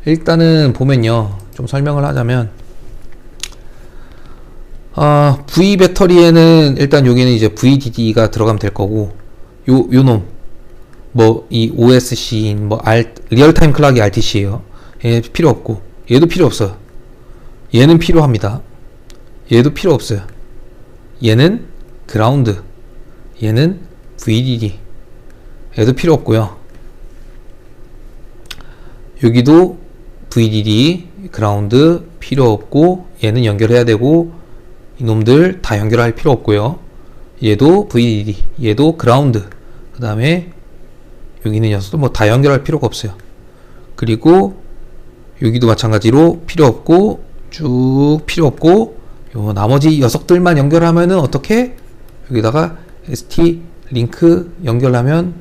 일단은 보면요, 좀 설명을 하자면 V 배터리에는 일단 여기는 이제 VDD가 들어가면 될 거고 요놈 뭐 이 OSC인 뭐 리얼타임 클락이 RTC예요. 얘 필요 없고 얘도 필요 없어요. 얘는 필요합니다. 얘도 필요 없어요. 얘는 그라운드, 얘는 VDD, 얘도 필요 없고요. 여기도 VDD, 그라운드 필요 없고 얘는 연결해야 되고 이놈들 다 연결할 필요 없고요. 얘도 VDD, 얘도 그라운드, 그 다음에 여기는 녀석도 뭐 다 연결할 필요가 없어요. 그리고 여기도 마찬가지로 필요 없고 쭉 필요 없고 요 나머지 녀석들만 연결하면은 어떻게 여기다가 ST 링크 연결하면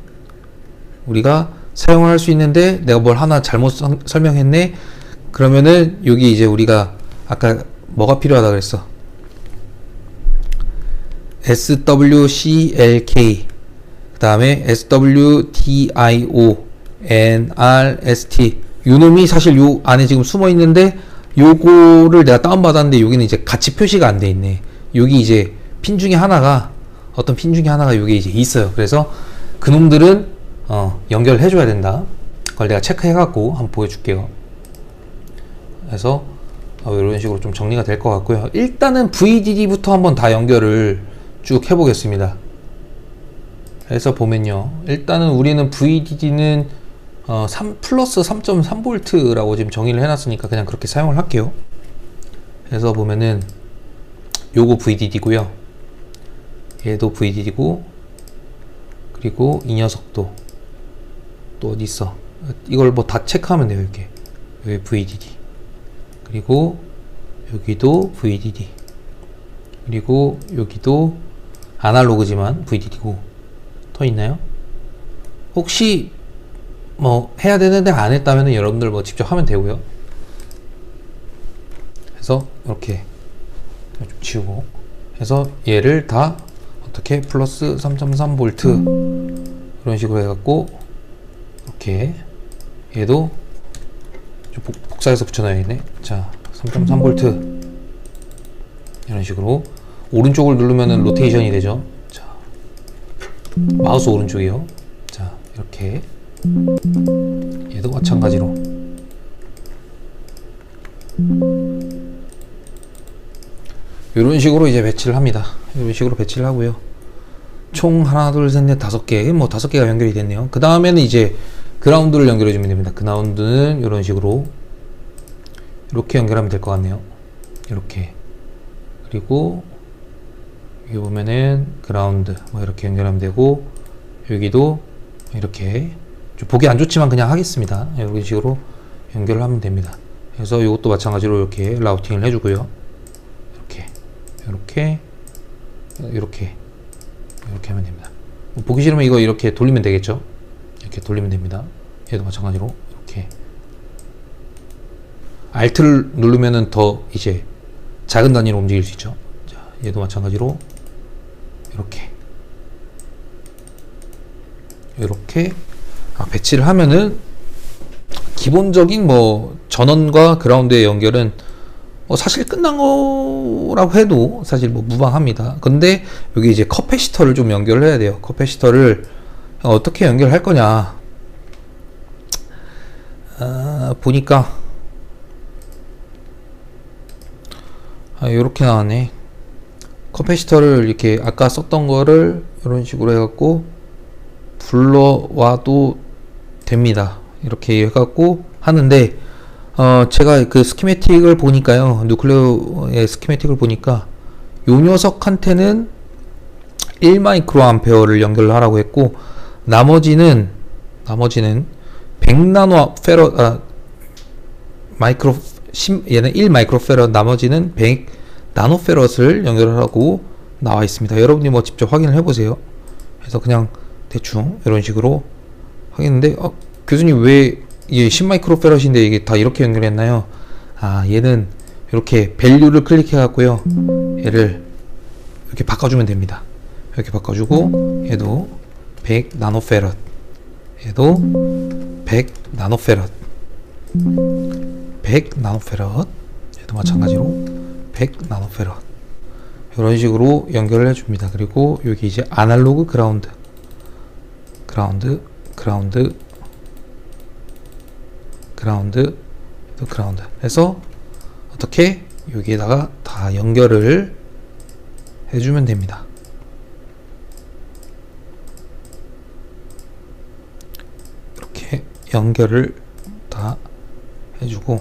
우리가 사용을 할 수 있는데 내가 뭘 하나 잘못 설명했네. 그러면은 여기 이제 우리가 아까 뭐가 필요하다 그랬어? SWCLK 그 다음에 SWDIO NRST 요 놈이 사실 요 안에 지금 숨어 있는데 요거를 내가 다운받았는데 여기는 이제 같이 표시가 안 돼 있네. 여기 이제 핀 중에 하나가 어떤 핀 중에 하나가 여기 이제 있어요. 그래서 그놈들은 연결해 줘야 된다. 그걸 내가 체크해 갖고 한번 보여줄게요. 그래서 이런 식으로 좀 정리가 될 것 같고요. 일단은 VDD부터 한번 다 연결을 쭉 해보겠습니다. 그래서 보면요, 일단은 우리는 VDD는 3 플러스 3.3V 라고 지금 정의를 해놨으니까 그냥 그렇게 사용을 할게요. 그래서 보면은 요거 VDD고요, 얘도 VDD고, 그리고 이 녀석도 또 어디 있어? 이걸 뭐 다 체크하면 돼요. 이렇게 여기 VDD, 그리고 여기도 VDD, 그리고 여기도 아날로그지만 VDD고. 더 있나요? 혹시 뭐 해야 되는데 안 했다면 여러분들 뭐 직접 하면 되고요. 그래서 이렇게 좀 지우고 해서 얘를 다 어떻게 플러스 3.3V 이런 식으로 해갖고 이렇게 얘도 좀 복사해서 붙여놔야겠네. 자, 3.3V 이런 식으로 오른쪽을 누르면은 로테이션이 되죠. 자, 마우스 오른쪽이요. 자, 이렇게 얘도 마찬가지로 이런 식으로 이제 배치를 합니다. 이런 식으로 배치를 하고요. 총 하나, 둘, 셋, 넷, 5개, 뭐 5개가 연결이 됐네요. 그 다음에는 이제 그라운드를 연결해 주면 됩니다. 그라운드는 이런 식으로 이렇게 연결하면 될 것 같네요. 이렇게. 그리고 여기 보면은 그라운드 뭐 이렇게 연결하면 되고, 여기도 이렇게 좀 보기 안 좋지만 그냥 하겠습니다. 이런 식으로 연결을 하면 됩니다. 그래서 이것도 마찬가지로 이렇게 라우팅을 해주고요. 이렇게 하면 됩니다. 보기 싫으면 이거 이렇게 돌리면 되겠죠. 이렇게 돌리면 됩니다. 얘도 마찬가지로 이렇게 Alt를 누르면은 더 이제 작은 단위로 움직일 수 있죠. 자, 얘도 마찬가지로 이렇게 배치를 하면은 기본적인 뭐 전원과 그라운드의 연결은 사실 끝난 거라고 해도 사실 뭐 무방합니다. 근데 여기 이제 커패시터를 좀 연결을 해야 돼요. 커패시터를 어떻게 연결할 거냐, 보니까 이렇게 나왔네. 커패시터를 이렇게 아까 썼던 거를 이런 식으로 해갖고 불러와도 됩니다. 이렇게 해갖고 하는데, 제가 그 스키매틱을 보니까요, 누클레오의 스키매틱을 보니까 요 녀석한테는 1마이크로암페어를 연결을 하라고 했고, 나머지는 100나노 얘는 1마이크로페럿, 나머지는 100나노페럿을 연결하라고 나와 있습니다. 여러분이 뭐 직접 확인을 해보세요. 그래서 그냥 대충 이런 식으로 하겠는데, 교수님 왜 이게 10마이크로페럿인데 이게 다 이렇게 연결했나요? 얘는 이렇게 밸류를 클릭해 갖고요, 얘를 이렇게 바꿔주면 됩니다. 이렇게 바꿔주고, 얘도 100나노페럿, 얘도 100나노페럿, 100나노페럿, 얘도 마찬가지로 100나노페럿 이런 식으로 연결을 해줍니다. 그리고 여기 이제 아날로그 그라운드 그라운드, 그라운드, 또 그라운드 해서 어떻게 여기에다가 다 연결을 해주면 됩니다. 이렇게 연결을 다 해주고,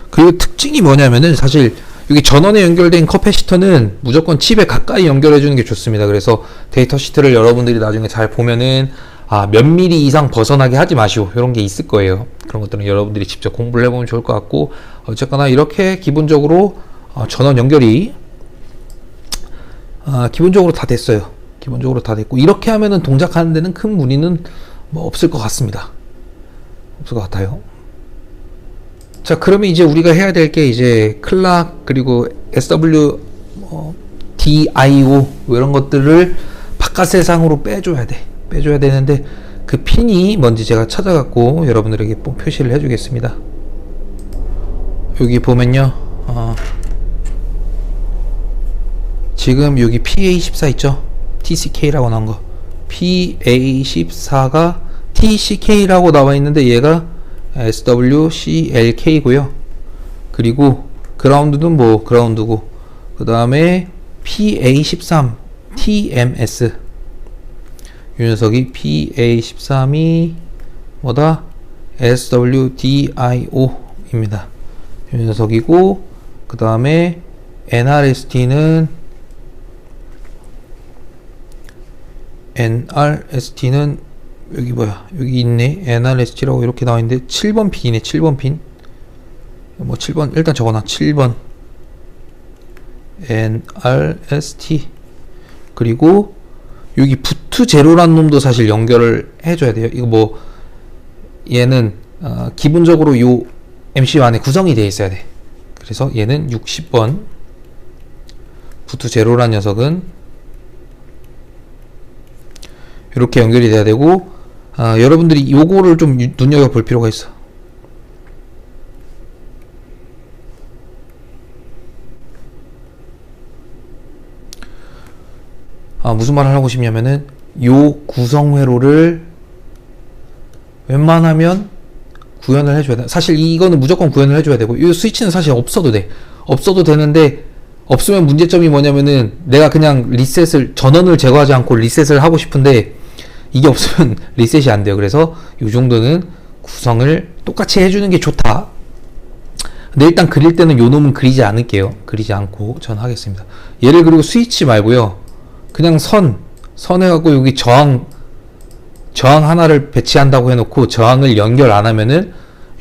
그리고 특징이 뭐냐면은 사실 여기 전원에 연결된 커패시터는 무조건 칩에 가까이 연결해주는 게 좋습니다. 그래서 데이터 시트를 여러분들이 나중에 잘 보면은 몇 미리 이상 벗어나게 하지 마시오, 이런 게 있을 거예요. 그런 것들은 여러분들이 직접 공부를 해보면 좋을 것 같고, 어쨌거나 이렇게 기본적으로 전원 연결이 기본적으로 다 됐어요. 기본적으로 다 됐고, 이렇게 하면은 동작하는 데는 큰 무리는 뭐 없을 것 같습니다. 없을 것 같아요. 자, 그러면 이제 우리가 해야 될 게 이제 클락 그리고 SW DIO 이런 것들을 바깥 세상으로 빼줘야 되는데, 그 핀이 뭔지 제가 찾아갖고 여러분들에게 표시를 해주겠습니다. 여기 보면요, 지금 여기 PA14 있죠? TCK라고 나온 거, PA14가 TCK라고 나와 있는데 얘가 SWCLK고요. 그리고 그라운드는 뭐 그라운드고, 그 다음에 PA13 TMS, 이 녀석이 PA13이 뭐다? SWDIO 입니다. 이 녀석이고, 그 다음에 NRST는 여기 뭐야, 여기 있네. NRST라고 이렇게 나와 있는데 7번 핀이네. 7번 핀. 뭐 7번 일단 적어놔. 7번 NRST. 그리고 여기 부트 제로란 놈도 사실 연결을 해줘야 돼요. 이거 뭐 얘는 기본적으로 요 MCU 안에 구성이 되어 있어야 돼. 그래서 얘는 60번 부트 제로란 녀석은 이렇게 연결이 돼야 되고, 여러분들이 요거를 좀 눈여겨볼 필요가 있어. 무슨 말을 하고 싶냐면은, 요 구성 회로를 웬만하면 구현을 해줘야 돼. 사실 이거는 무조건 구현을 해줘야 되고, 이 스위치는 사실 없어도 돼. 없어도 되는데, 없으면 문제점이 뭐냐면은, 내가 그냥 전원을 제거하지 않고 리셋을 하고 싶은데, 이게 없으면 리셋이 안 돼요. 그래서 이 정도는 구성을 똑같이 해주는 게 좋다. 근데 일단 그릴 때는 요 놈은 그리지 않을게요. 그리지 않고 전 하겠습니다. 얘를 그리고 스위치 말고요, 그냥 선 해갖고 여기 저항 하나를 배치한다고 해놓고 저항을 연결 안 하면은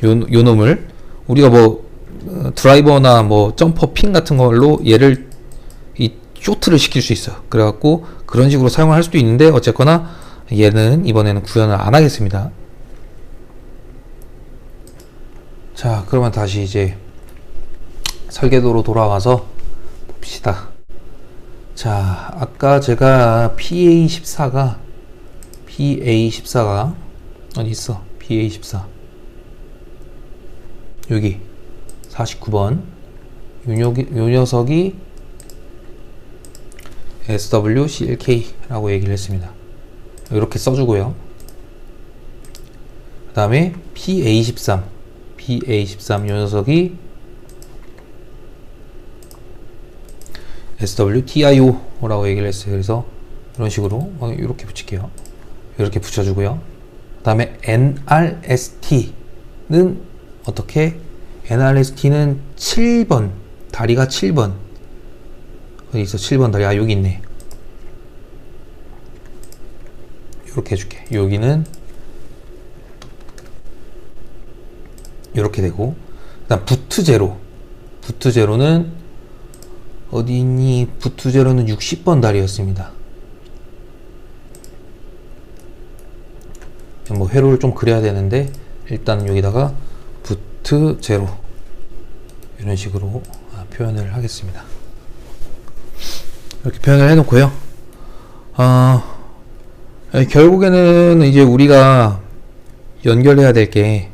요 놈을 우리가 뭐 드라이버나 뭐 점퍼 핀 같은 걸로 얘를 이 쇼트를 시킬 수 있어요. 그래갖고 그런 식으로 사용을 할 수도 있는데, 어쨌거나 얘는 이번에는 구현을 안 하겠습니다. 자, 그러면 다시 이제 설계도로 돌아와서 봅시다. 자, 아까 제가 PA14가 어디 있어? PA14 여기 49번 요 녀석이 SWCLK라고 얘기를 했습니다. 이렇게 써주고요. 그 다음에 PA13 요 녀석이 SWDIO라고 얘기를 했어요. 그래서 이런 식으로 이렇게 붙일게요. 이렇게 붙여주고요. 그 다음에 NRST는 어떻게? NRST는 7번 다리가 7번 어디 있어? 7번 다리, 여기 있네. 이렇게 해줄게. 여기는 이렇게 되고, 그 다음 부트 제로는 어디 있니? 부트 제로는 60번 다리였습니다. 뭐 회로를 좀 그려야 되는데, 일단 여기다가 부트 제로 이런 식으로 표현을 하겠습니다. 이렇게 표현을 해놓고요. 결국에는 이제 우리가 연결해야 될 게,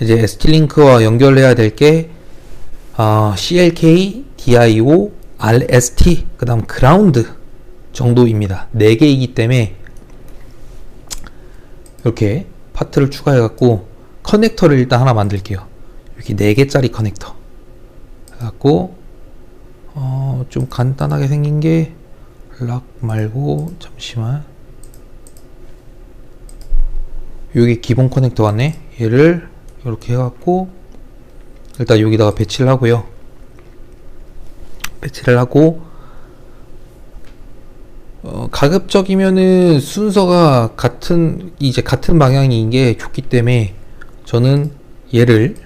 이제 ST링크와 연결해야 될 게 CLK, DIO, RST, 그 다음 그라운드 정도입니다. 4개이기 때문에 이렇게 파트를 추가해 갖고 커넥터를 일단 하나 만들게요. 이렇게 4개짜리 커넥터 해갖고 좀 간단하게 생긴 게 락 말고 잠시만, 여기 기본 커넥터 같네. 얘를 이렇게 해갖고 일단 여기다가 배치를 하고요. 배치를 하고 가급적이면은 순서가 같은 방향인 게 좋기 때문에 저는 얘를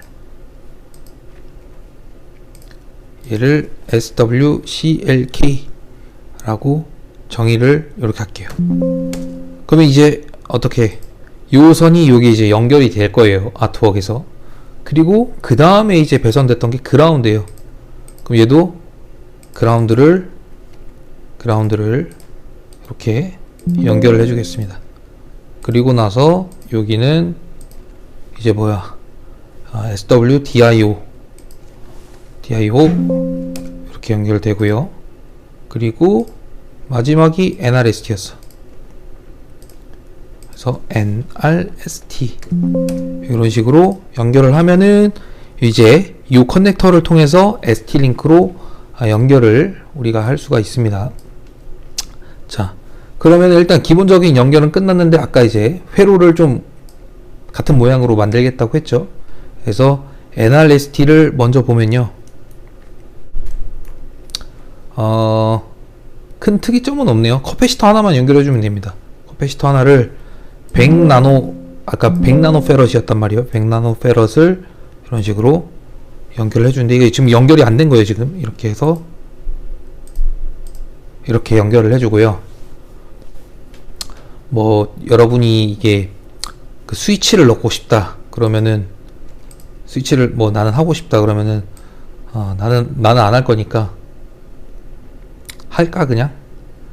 SWCLK 라고 정의를 이렇게 할게요. 그러면 이제 어떻게 요 선이 여기 이제 연결이 될 거예요, 아트웍에서. 그리고 그 다음에 이제 배선됐던 게 그라운드예요. 그럼 얘도 그라운드를 이렇게 연결을 해주겠습니다. 그리고 나서 여기는 이제 뭐야, SWDIO 이렇게 연결되고요. 그리고 마지막이 NRST였어. 그래서 NRST 이런 식으로 연결을 하면은 이제 이 커넥터를 통해서 ST-링크로 연결을 우리가 할 수가 있습니다. 자, 그러면 일단 기본적인 연결은 끝났는데 아까 이제 회로를 좀 같은 모양으로 만들겠다고 했죠. 그래서 NRST를 먼저 보면요, 큰 특이점은 없네요. 커패시터 하나만 연결해주면 됩니다. 커패시터 하나를 100나노, 아까 100나노페럿이었단 말이에요. 100나노페럿을 이런 식으로 연결을 해주는데, 이게 지금 연결이 안 된 거예요. 지금 이렇게 해서 이렇게 연결을 해주고요. 뭐 여러분이 이게 그 스위치를 넣고 싶다 그러면은, 스위치를 뭐 나는 하고 싶다 그러면은 나는 안 할 거니까 할까 그냥?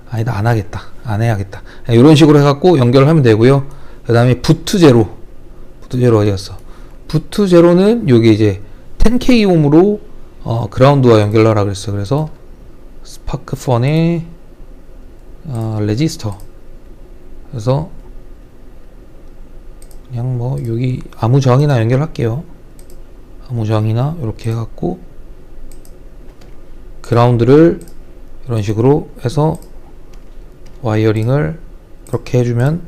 아니다, 안 하겠다, 안 해야겠다, 이런 식으로 해갖고 연결을 하면 되고요. 그 다음에 부트 제로 어디였어? 부트 제로는 여기 이제 10K 옴으로 그라운드와 연결하라 그랬어요. 그래서 스파크펀의 레지스터, 그래서 그냥 뭐 여기 아무 저항이나 연결할게요. 아무 저항이나 이렇게 해갖고 그라운드를 이런 식으로 해서 와이어링을 이렇게 해주면,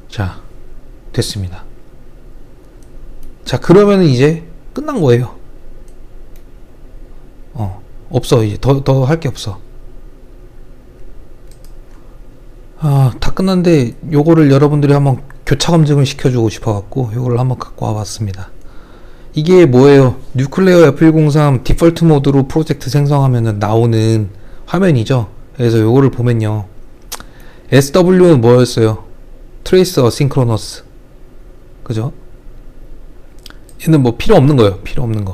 자, 됐습니다. 자, 그러면 이제 끝난 거예요. 없어. 이제 더 할 게 없어. 다 끝났는데 요거를 여러분들이 한번 교차 검증을 시켜주고 싶어갖고 요거를 한번 갖고 와봤습니다. 이게 뭐예요? 뉴클레어 F103 디폴트 모드로 프로젝트 생성하면 나오는 화면이죠. 그래서 요거를 보면요, SW는 뭐였어요? 트레이스 어싱크로너스, 그죠? 얘는 뭐 필요 없는 거예요. 필요 없는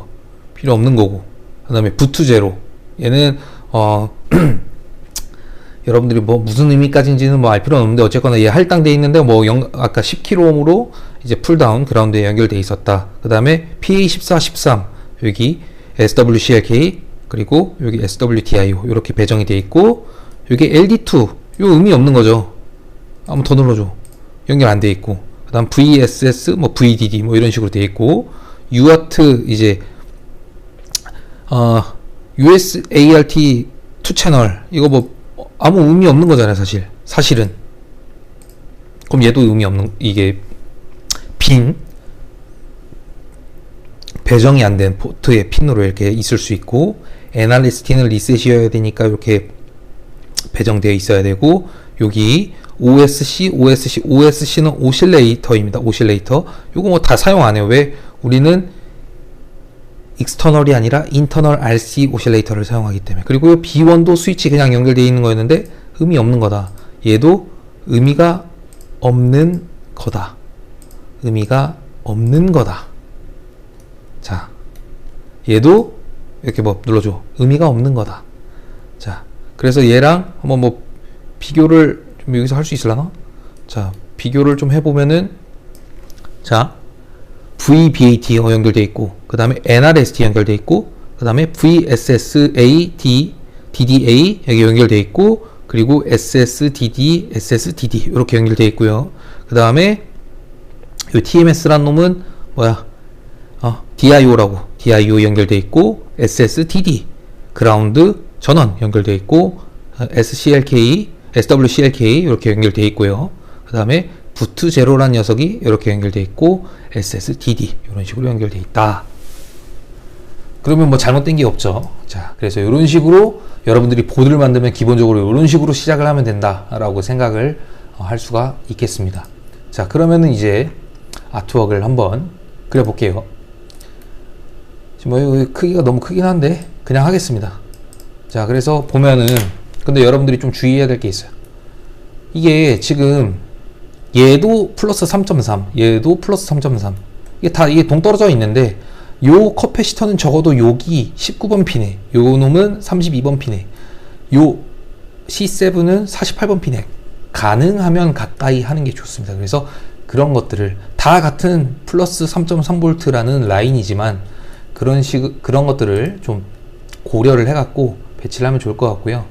거고. 그 다음에 부트 제로, 얘는 여러분들이 뭐 무슨 의미까지인지는 뭐 알 필요는 없는데 어쨌거나 얘 할당돼 있는데 뭐 아까 10kΩ으로 이제 풀다운 그라운드에 연결돼 있었다. 그 다음에 PA1413 여기 SWCLK 그리고 여기 SWDIO 이렇게 배정이 돼 있고, 여기 LD2 요 의미 없는 거죠. 한번 더 눌러줘. 연결 안 돼 있고, 그 다음 VSS 뭐 VDD 뭐 이런 식으로 돼 있고, UART 이제 USART 2채널 이거 뭐 아무 의미 없는 거잖아요. 사실은. 그럼 얘도 의미 없는, 이게 빈 배정이 안 된 포트의 핀으로 이렇게 있을 수 있고, NRST는 리셋이어야 되니까 이렇게 배정되어 있어야 되고, 여기 OSC는 오실레이터입니다. 오실레이터. 요거 뭐 다 사용 안 해요. 왜? 우리는 익스터널이 아니라 인터널 RC 오실레이터를 사용하기 때문에. 그리고 B1도 스위치 그냥 연결되어 있는 거였는데 의미 없는 거다. 얘도 의미가 없는 거다. 자, 얘도 이렇게 뭐 눌러줘. 의미가 없는 거다. 자, 그래서 얘랑 한번 뭐 비교를 좀 여기서 할 수 있으려나? 자, 비교를 좀 해보면은, 자, VBAT 연결되어 있고, 그 다음에 NRST 연결되어 있고, 그 다음에 VSSAD DDA 여기 연결되어 있고, 그리고 SSDD, SSDD 이렇게 연결되어 있고요. 그 다음에 이 TMS란 놈은 뭐야? DIO라고, DIO 연결되어 있고, SSDD 그라운드 전원 연결되어 있고, SCLK, SWCLK 이렇게 연결되어 있고요. 그 다음에 부트 제로란 녀석이 이렇게 연결되어 있고, SSDD 이런 식으로 연결되어 있다. 그러면 뭐 잘못된 게 없죠. 자, 그래서 이런 식으로 여러분들이 보드를 만들면 기본적으로 이런 식으로 시작을 하면 된다라고 생각을 할 수가 있겠습니다. 자, 그러면은 이제 아트웍을 한번 그려볼게요. 지금 뭐 크기가 너무 크긴 한데 그냥 하겠습니다. 자, 그래서 보면은, 근데 여러분들이 좀 주의해야 될 게 있어요. 이게 지금 얘도 플러스 3.3, 얘도 플러스 3.3, 이게 다 이게 동떨어져 있는데, 요 커패시터는 적어도 여기 19번 핀에, 요 놈은 32번 핀에, 요 C7은 48번 핀에 가능하면 가까이 하는 게 좋습니다. 그래서 그런 것들을 다 같은 플러스 3.3V라는 라인이지만 그런 것들을 좀 고려를 해갖고 배치를 하면 좋을 것 같고요.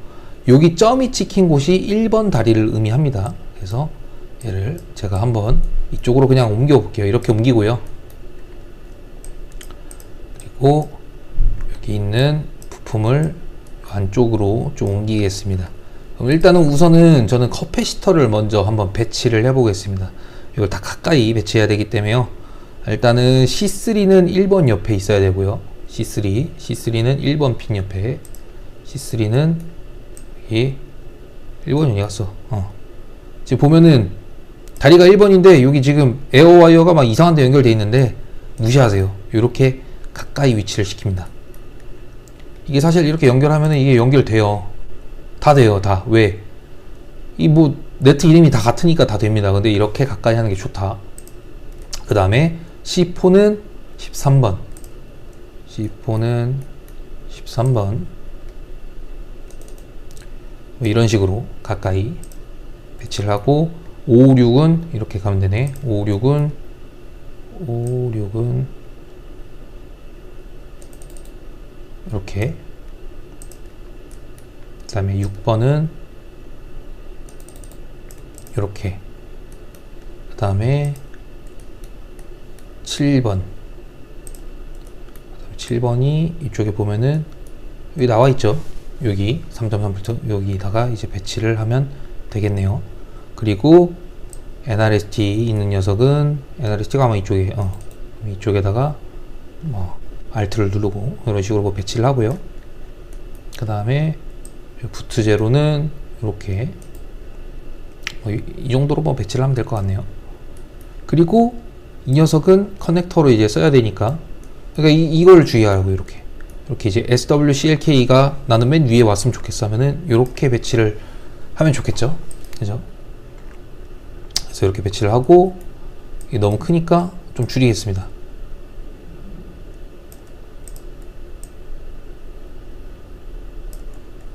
여기 점이 찍힌 곳이 1번 다리를 의미합니다. 그래서 얘를 제가 한번 이쪽으로 그냥 옮겨 볼게요. 이렇게 옮기고요. 그리고 여기 있는 부품을 안쪽으로 좀 옮기겠습니다. 그럼 일단은 우선은 저는 커패시터를 먼저 한번 배치를 해 보겠습니다. 이걸 다 가까이 배치해야 되기 때문에요. 일단은 C3는 1번 옆에 있어야 되고요. C3는 1번 핀 옆에, C3는 여기 1번이 어디 갔어? 지금 보면은 다리가 1번인데 여기 지금 에어와이어가 막 이상한 데 연결되어 있는데 무시하세요. 이렇게 가까이 위치를 시킵니다. 이게 사실 이렇게 연결하면은 이게 연결돼요. 다 돼요. 다. 왜? 이 뭐 네트 이름이 다 같으니까 다 됩니다. 근데 이렇게 가까이 하는 게 좋다. 그 다음에 C4는 13번, C4는 13번, 뭐 이런 식으로 가까이 배치를 하고, 556은 이렇게 가면 되네. 556은 이렇게, 그 다음에 6번은 이렇게, 그 다음에 7번, 7번이 이쪽에 보면은 여기 나와 있죠. 여기 3.3V 여기다가 이제 배치를 하면 되겠네요. 그리고 NRST 있는 녀석은, NRST가 아마 이쪽에, 이쪽에다가 뭐 Alt를 누르고 이런 식으로 뭐 배치를 하고요. 그 다음에 부트 제로는 이렇게 뭐 이 정도로 뭐 배치를 하면 될 것 같네요. 그리고 이 녀석은 커넥터로 이제 써야 되니까, 그러니까 이걸 주의하라고. 이렇게 이제 SWCLK가 나는 맨 위에 왔으면 좋겠어 하면은 이렇게 배치를 하면 좋겠죠. 그죠? 그래서 이렇게 배치를 하고, 이게 너무 크니까 좀 줄이겠습니다.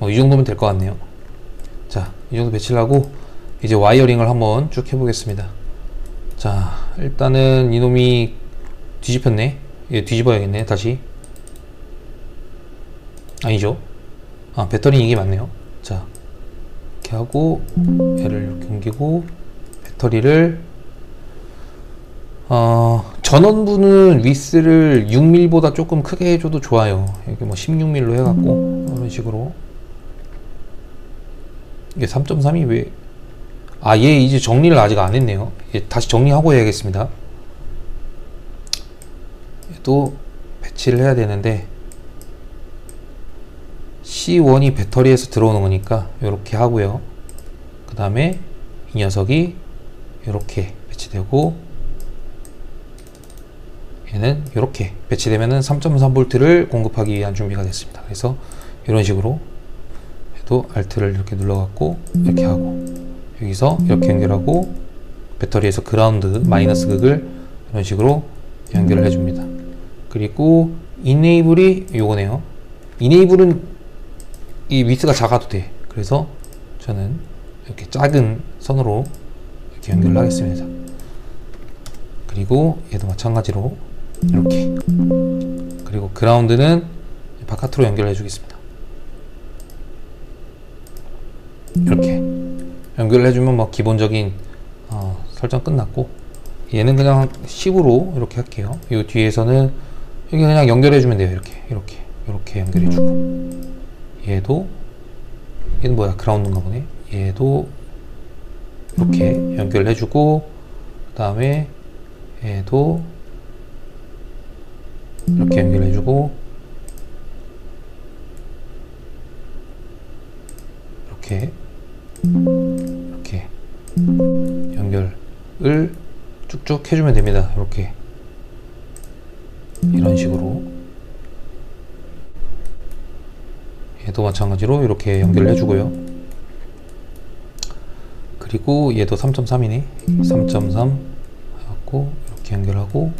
이 정도면 될 것 같네요. 자, 이 정도 배치를 하고 이제 와이어링을 한번 쭉 해보겠습니다. 자, 일단은 이놈이 뒤집혔네. 얘 뒤집어야겠네. 다시. 아니죠. 배터리 이게 맞네요. 자, 이렇게 하고 얘를 이렇게 옮기고, 배터리를 전원부는 위스를 6mm보다 조금 크게 해줘도 좋아요. 이렇게 뭐 16mm 해갖고 이런 식으로. 이게 3.3이 왜, 얘 이제 정리를 아직 안 했네요. 다시 정리하고 해야겠습니다. 또 배치를 해야 되는데, C1이 배터리에서 들어오는 거니까 이렇게 하고요. 그 다음에 이 녀석이 이렇게 배치되고, 얘는 이렇게 배치되면은 3.3V를 공급하기 위한 준비가 됐습니다. 그래서 이런 식으로 또 Alt를 이렇게 눌러갖고 이렇게 하고, 여기서 이렇게 연결하고, 배터리에서 그라운드 마이너스 극을 이런 식으로 연결을 해줍니다. 그리고 Enable이 요거네요. Enable은 이 위스가 작아도 돼. 그래서 저는 이렇게 작은 선으로 이렇게 연결을 하겠습니다. 그리고 얘도 마찬가지로 이렇게, 그리고 그라운드는 바깥으로 연결해 주겠습니다. 이렇게 연결을 해주면 뭐 기본적인 설정 끝났고, 얘는 그냥 10으로 이렇게 할게요. 이 뒤에서는 여기 그냥 연결해주면 돼요. 이렇게 연결해주고, 얘는 뭐야, 그라운드인가 보네. 얘도 이렇게 연결해주고, 그 다음에 얘도 이렇게 연결해주고, 이렇게 연결을 쭉쭉 해주면 됩니다. 이렇게 이런 식으로. 얘도 마찬가지로 이렇게 연결을 해주고요. 그리고 얘도 3.3이네 3.3 해갖고 이렇게 연결하고,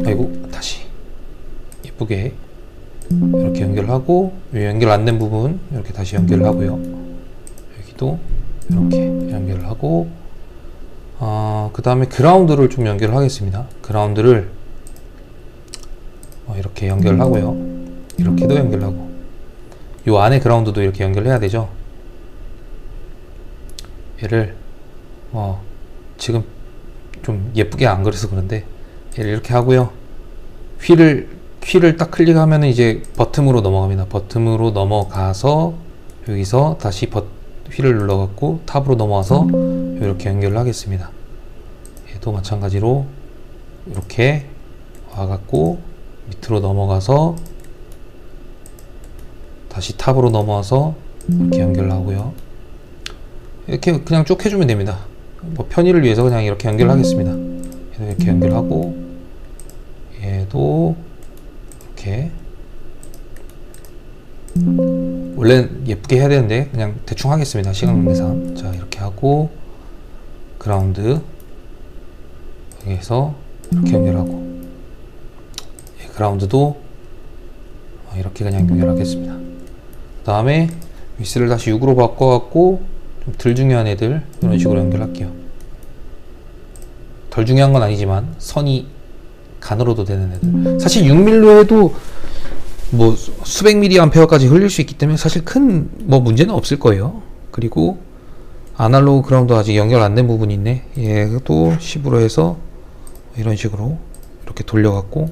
아이고 다시 예쁘게 이렇게 연결하고, 연결 안 된 부분 이렇게 다시 연결을 하고요. 여기도 이렇게 연결을 하고, 그 다음에 그라운드를 좀 연결을 하겠습니다. 그라운드를 이렇게 연결을 하고요. 이렇게도 연결하고, 요 안에 그라운드도 이렇게 연결해야 되죠. 얘를 지금 좀 예쁘게 안 그려서 그런데 얘를 이렇게 하고요. 휠을 딱 클릭하면 이제 버튼으로 넘어갑니다. 버튼으로 넘어가서 여기서 다시 휠을 눌러갖고 탑으로 넘어와서 이렇게 연결을 하겠습니다. 얘도 마찬가지로 이렇게 와갖고 밑으로 넘어가서 다시 탑으로 넘어와서 이렇게 연결을 하고요. 이렇게 그냥 쭉 해주면 됩니다. 뭐 편의를 위해서 그냥 이렇게 연결하겠습니다. 얘도 이렇게 연결하고, 얘도 이렇게, 원래는 예쁘게 해야 되는데 그냥 대충 하겠습니다. 시간 관계상. 자, 이렇게 하고, 그라운드 여기에서 이렇게 연결하고, 그라운드도 이렇게 그냥 연결하겠습니다. 그 다음에 위스를 다시 6으로 바꿔갖고 좀 덜 중요한 애들 이런 식으로 연결할게요. 덜 중요한 건 아니지만 선이 간으로도 되는 애들, 사실 6밀로 해도 뭐 수백 mA까지 흘릴 수 있기 때문에 사실 큰 뭐 문제는 없을 거예요. 그리고 아날로그 그라운드 아직 연결 안 된 부분이 있네. 얘도 10으로 해서 이런 식으로 이렇게 돌려갖고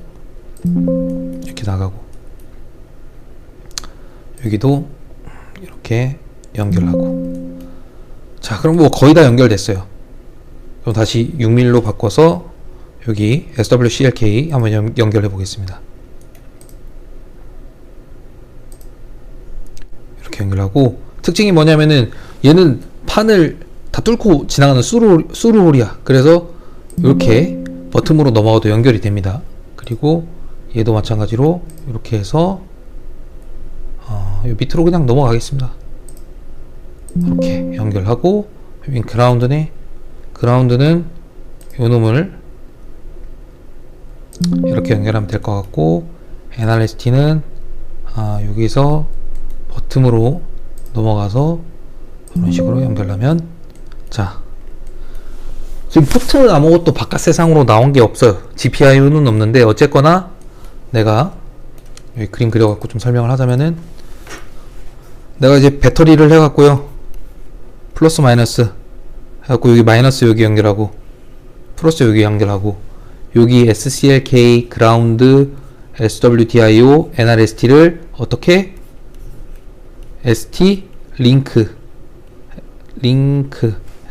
이렇게 나가고, 여기도 이렇게 연결하고. 자, 그럼 뭐 거의 다 연결됐어요. 그럼 다시 6밀로 바꿔서 여기 SWCLK 한번 연결해 보겠습니다. 이렇게 연결하고, 특징이 뭐냐면은 얘는 판을 다 뚫고 지나가는 수루홀이야. 그래서 이렇게 버튼으로 넘어가도 연결이 됩니다. 그리고 얘도 마찬가지로 이렇게 해서 요 밑으로 그냥 넘어가겠습니다. 이렇게 연결하고, 여긴 그라운드는 요 놈을 이렇게 연결하면 될 것 같고, NRST는 여기서 버튼으로 넘어가서 이런 식으로 연결하면, 자, 지금 포트는 아무것도 바깥 세상으로 나온 게 없어요. GPIO는 없는데, 어쨌거나 내가 여기 그림 그려갖고 좀 설명을 하자면은, 내가 이제 배터리를 해갖고요, 플러스 마이너스 해갖고 여기 마이너스 여기 연결하고 플러스 여기 연결하고, 여기 SCLK, 그라운드, SWDIO, NRST를 어떻게 ST 링크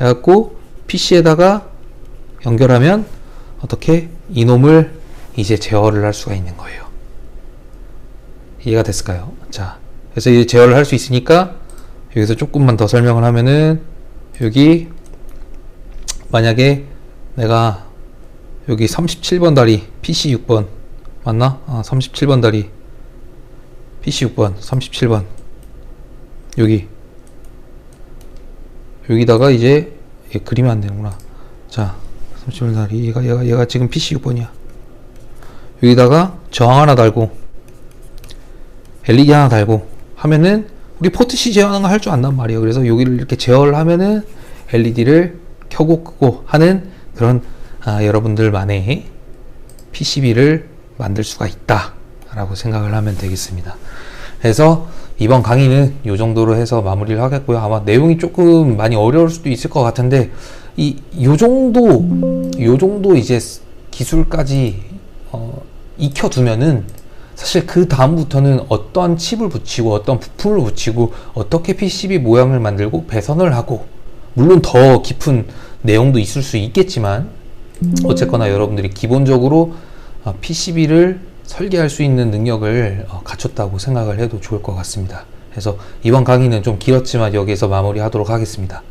해갖고 PC에다가 연결하면 어떻게 이놈을 이제 제어를 할 수가 있는 거예요. 이해가 됐을까요? 자, 그래서 이제 제어를 할 수 있으니까 여기서 조금만 더 설명을 하면은, 여기 만약에 내가 여기 37번 다리 PC 6번 맞나? 37번 다리 PC 6번 37번 여기다가 이제 그리면 안 되는구나. 자, 37번 다리 얘가 지금 PC 6번이야. 여기다가 저항 하나 달고 LED 하나 달고 하면은 우리 포트 C 제어하는 거 할 줄 안단 말이에요. 그래서 여기를 이렇게 제어를 하면은 LED를 켜고 끄고 하는 그런 여러분들만의 PCB를 만들 수가 있다 라고 생각을 하면 되겠습니다. 그래서 이번 강의는 이 정도로 해서 마무리를 하겠고요. 아마 내용이 조금 많이 어려울 수도 있을 것 같은데 요 정도 이제 기술까지 익혀두면은 사실 그 다음부터는 어떠한 칩을 붙이고 어떤 부품을 붙이고 어떻게 PCB 모양을 만들고 배선을 하고, 물론 더 깊은 내용도 있을 수 있겠지만 어쨌거나 여러분들이 기본적으로 PCB를 설계할 수 있는 능력을 갖췄다고 생각을 해도 좋을 것 같습니다. 그래서 이번 강의는 좀 길었지만 여기에서 마무리하도록 하겠습니다.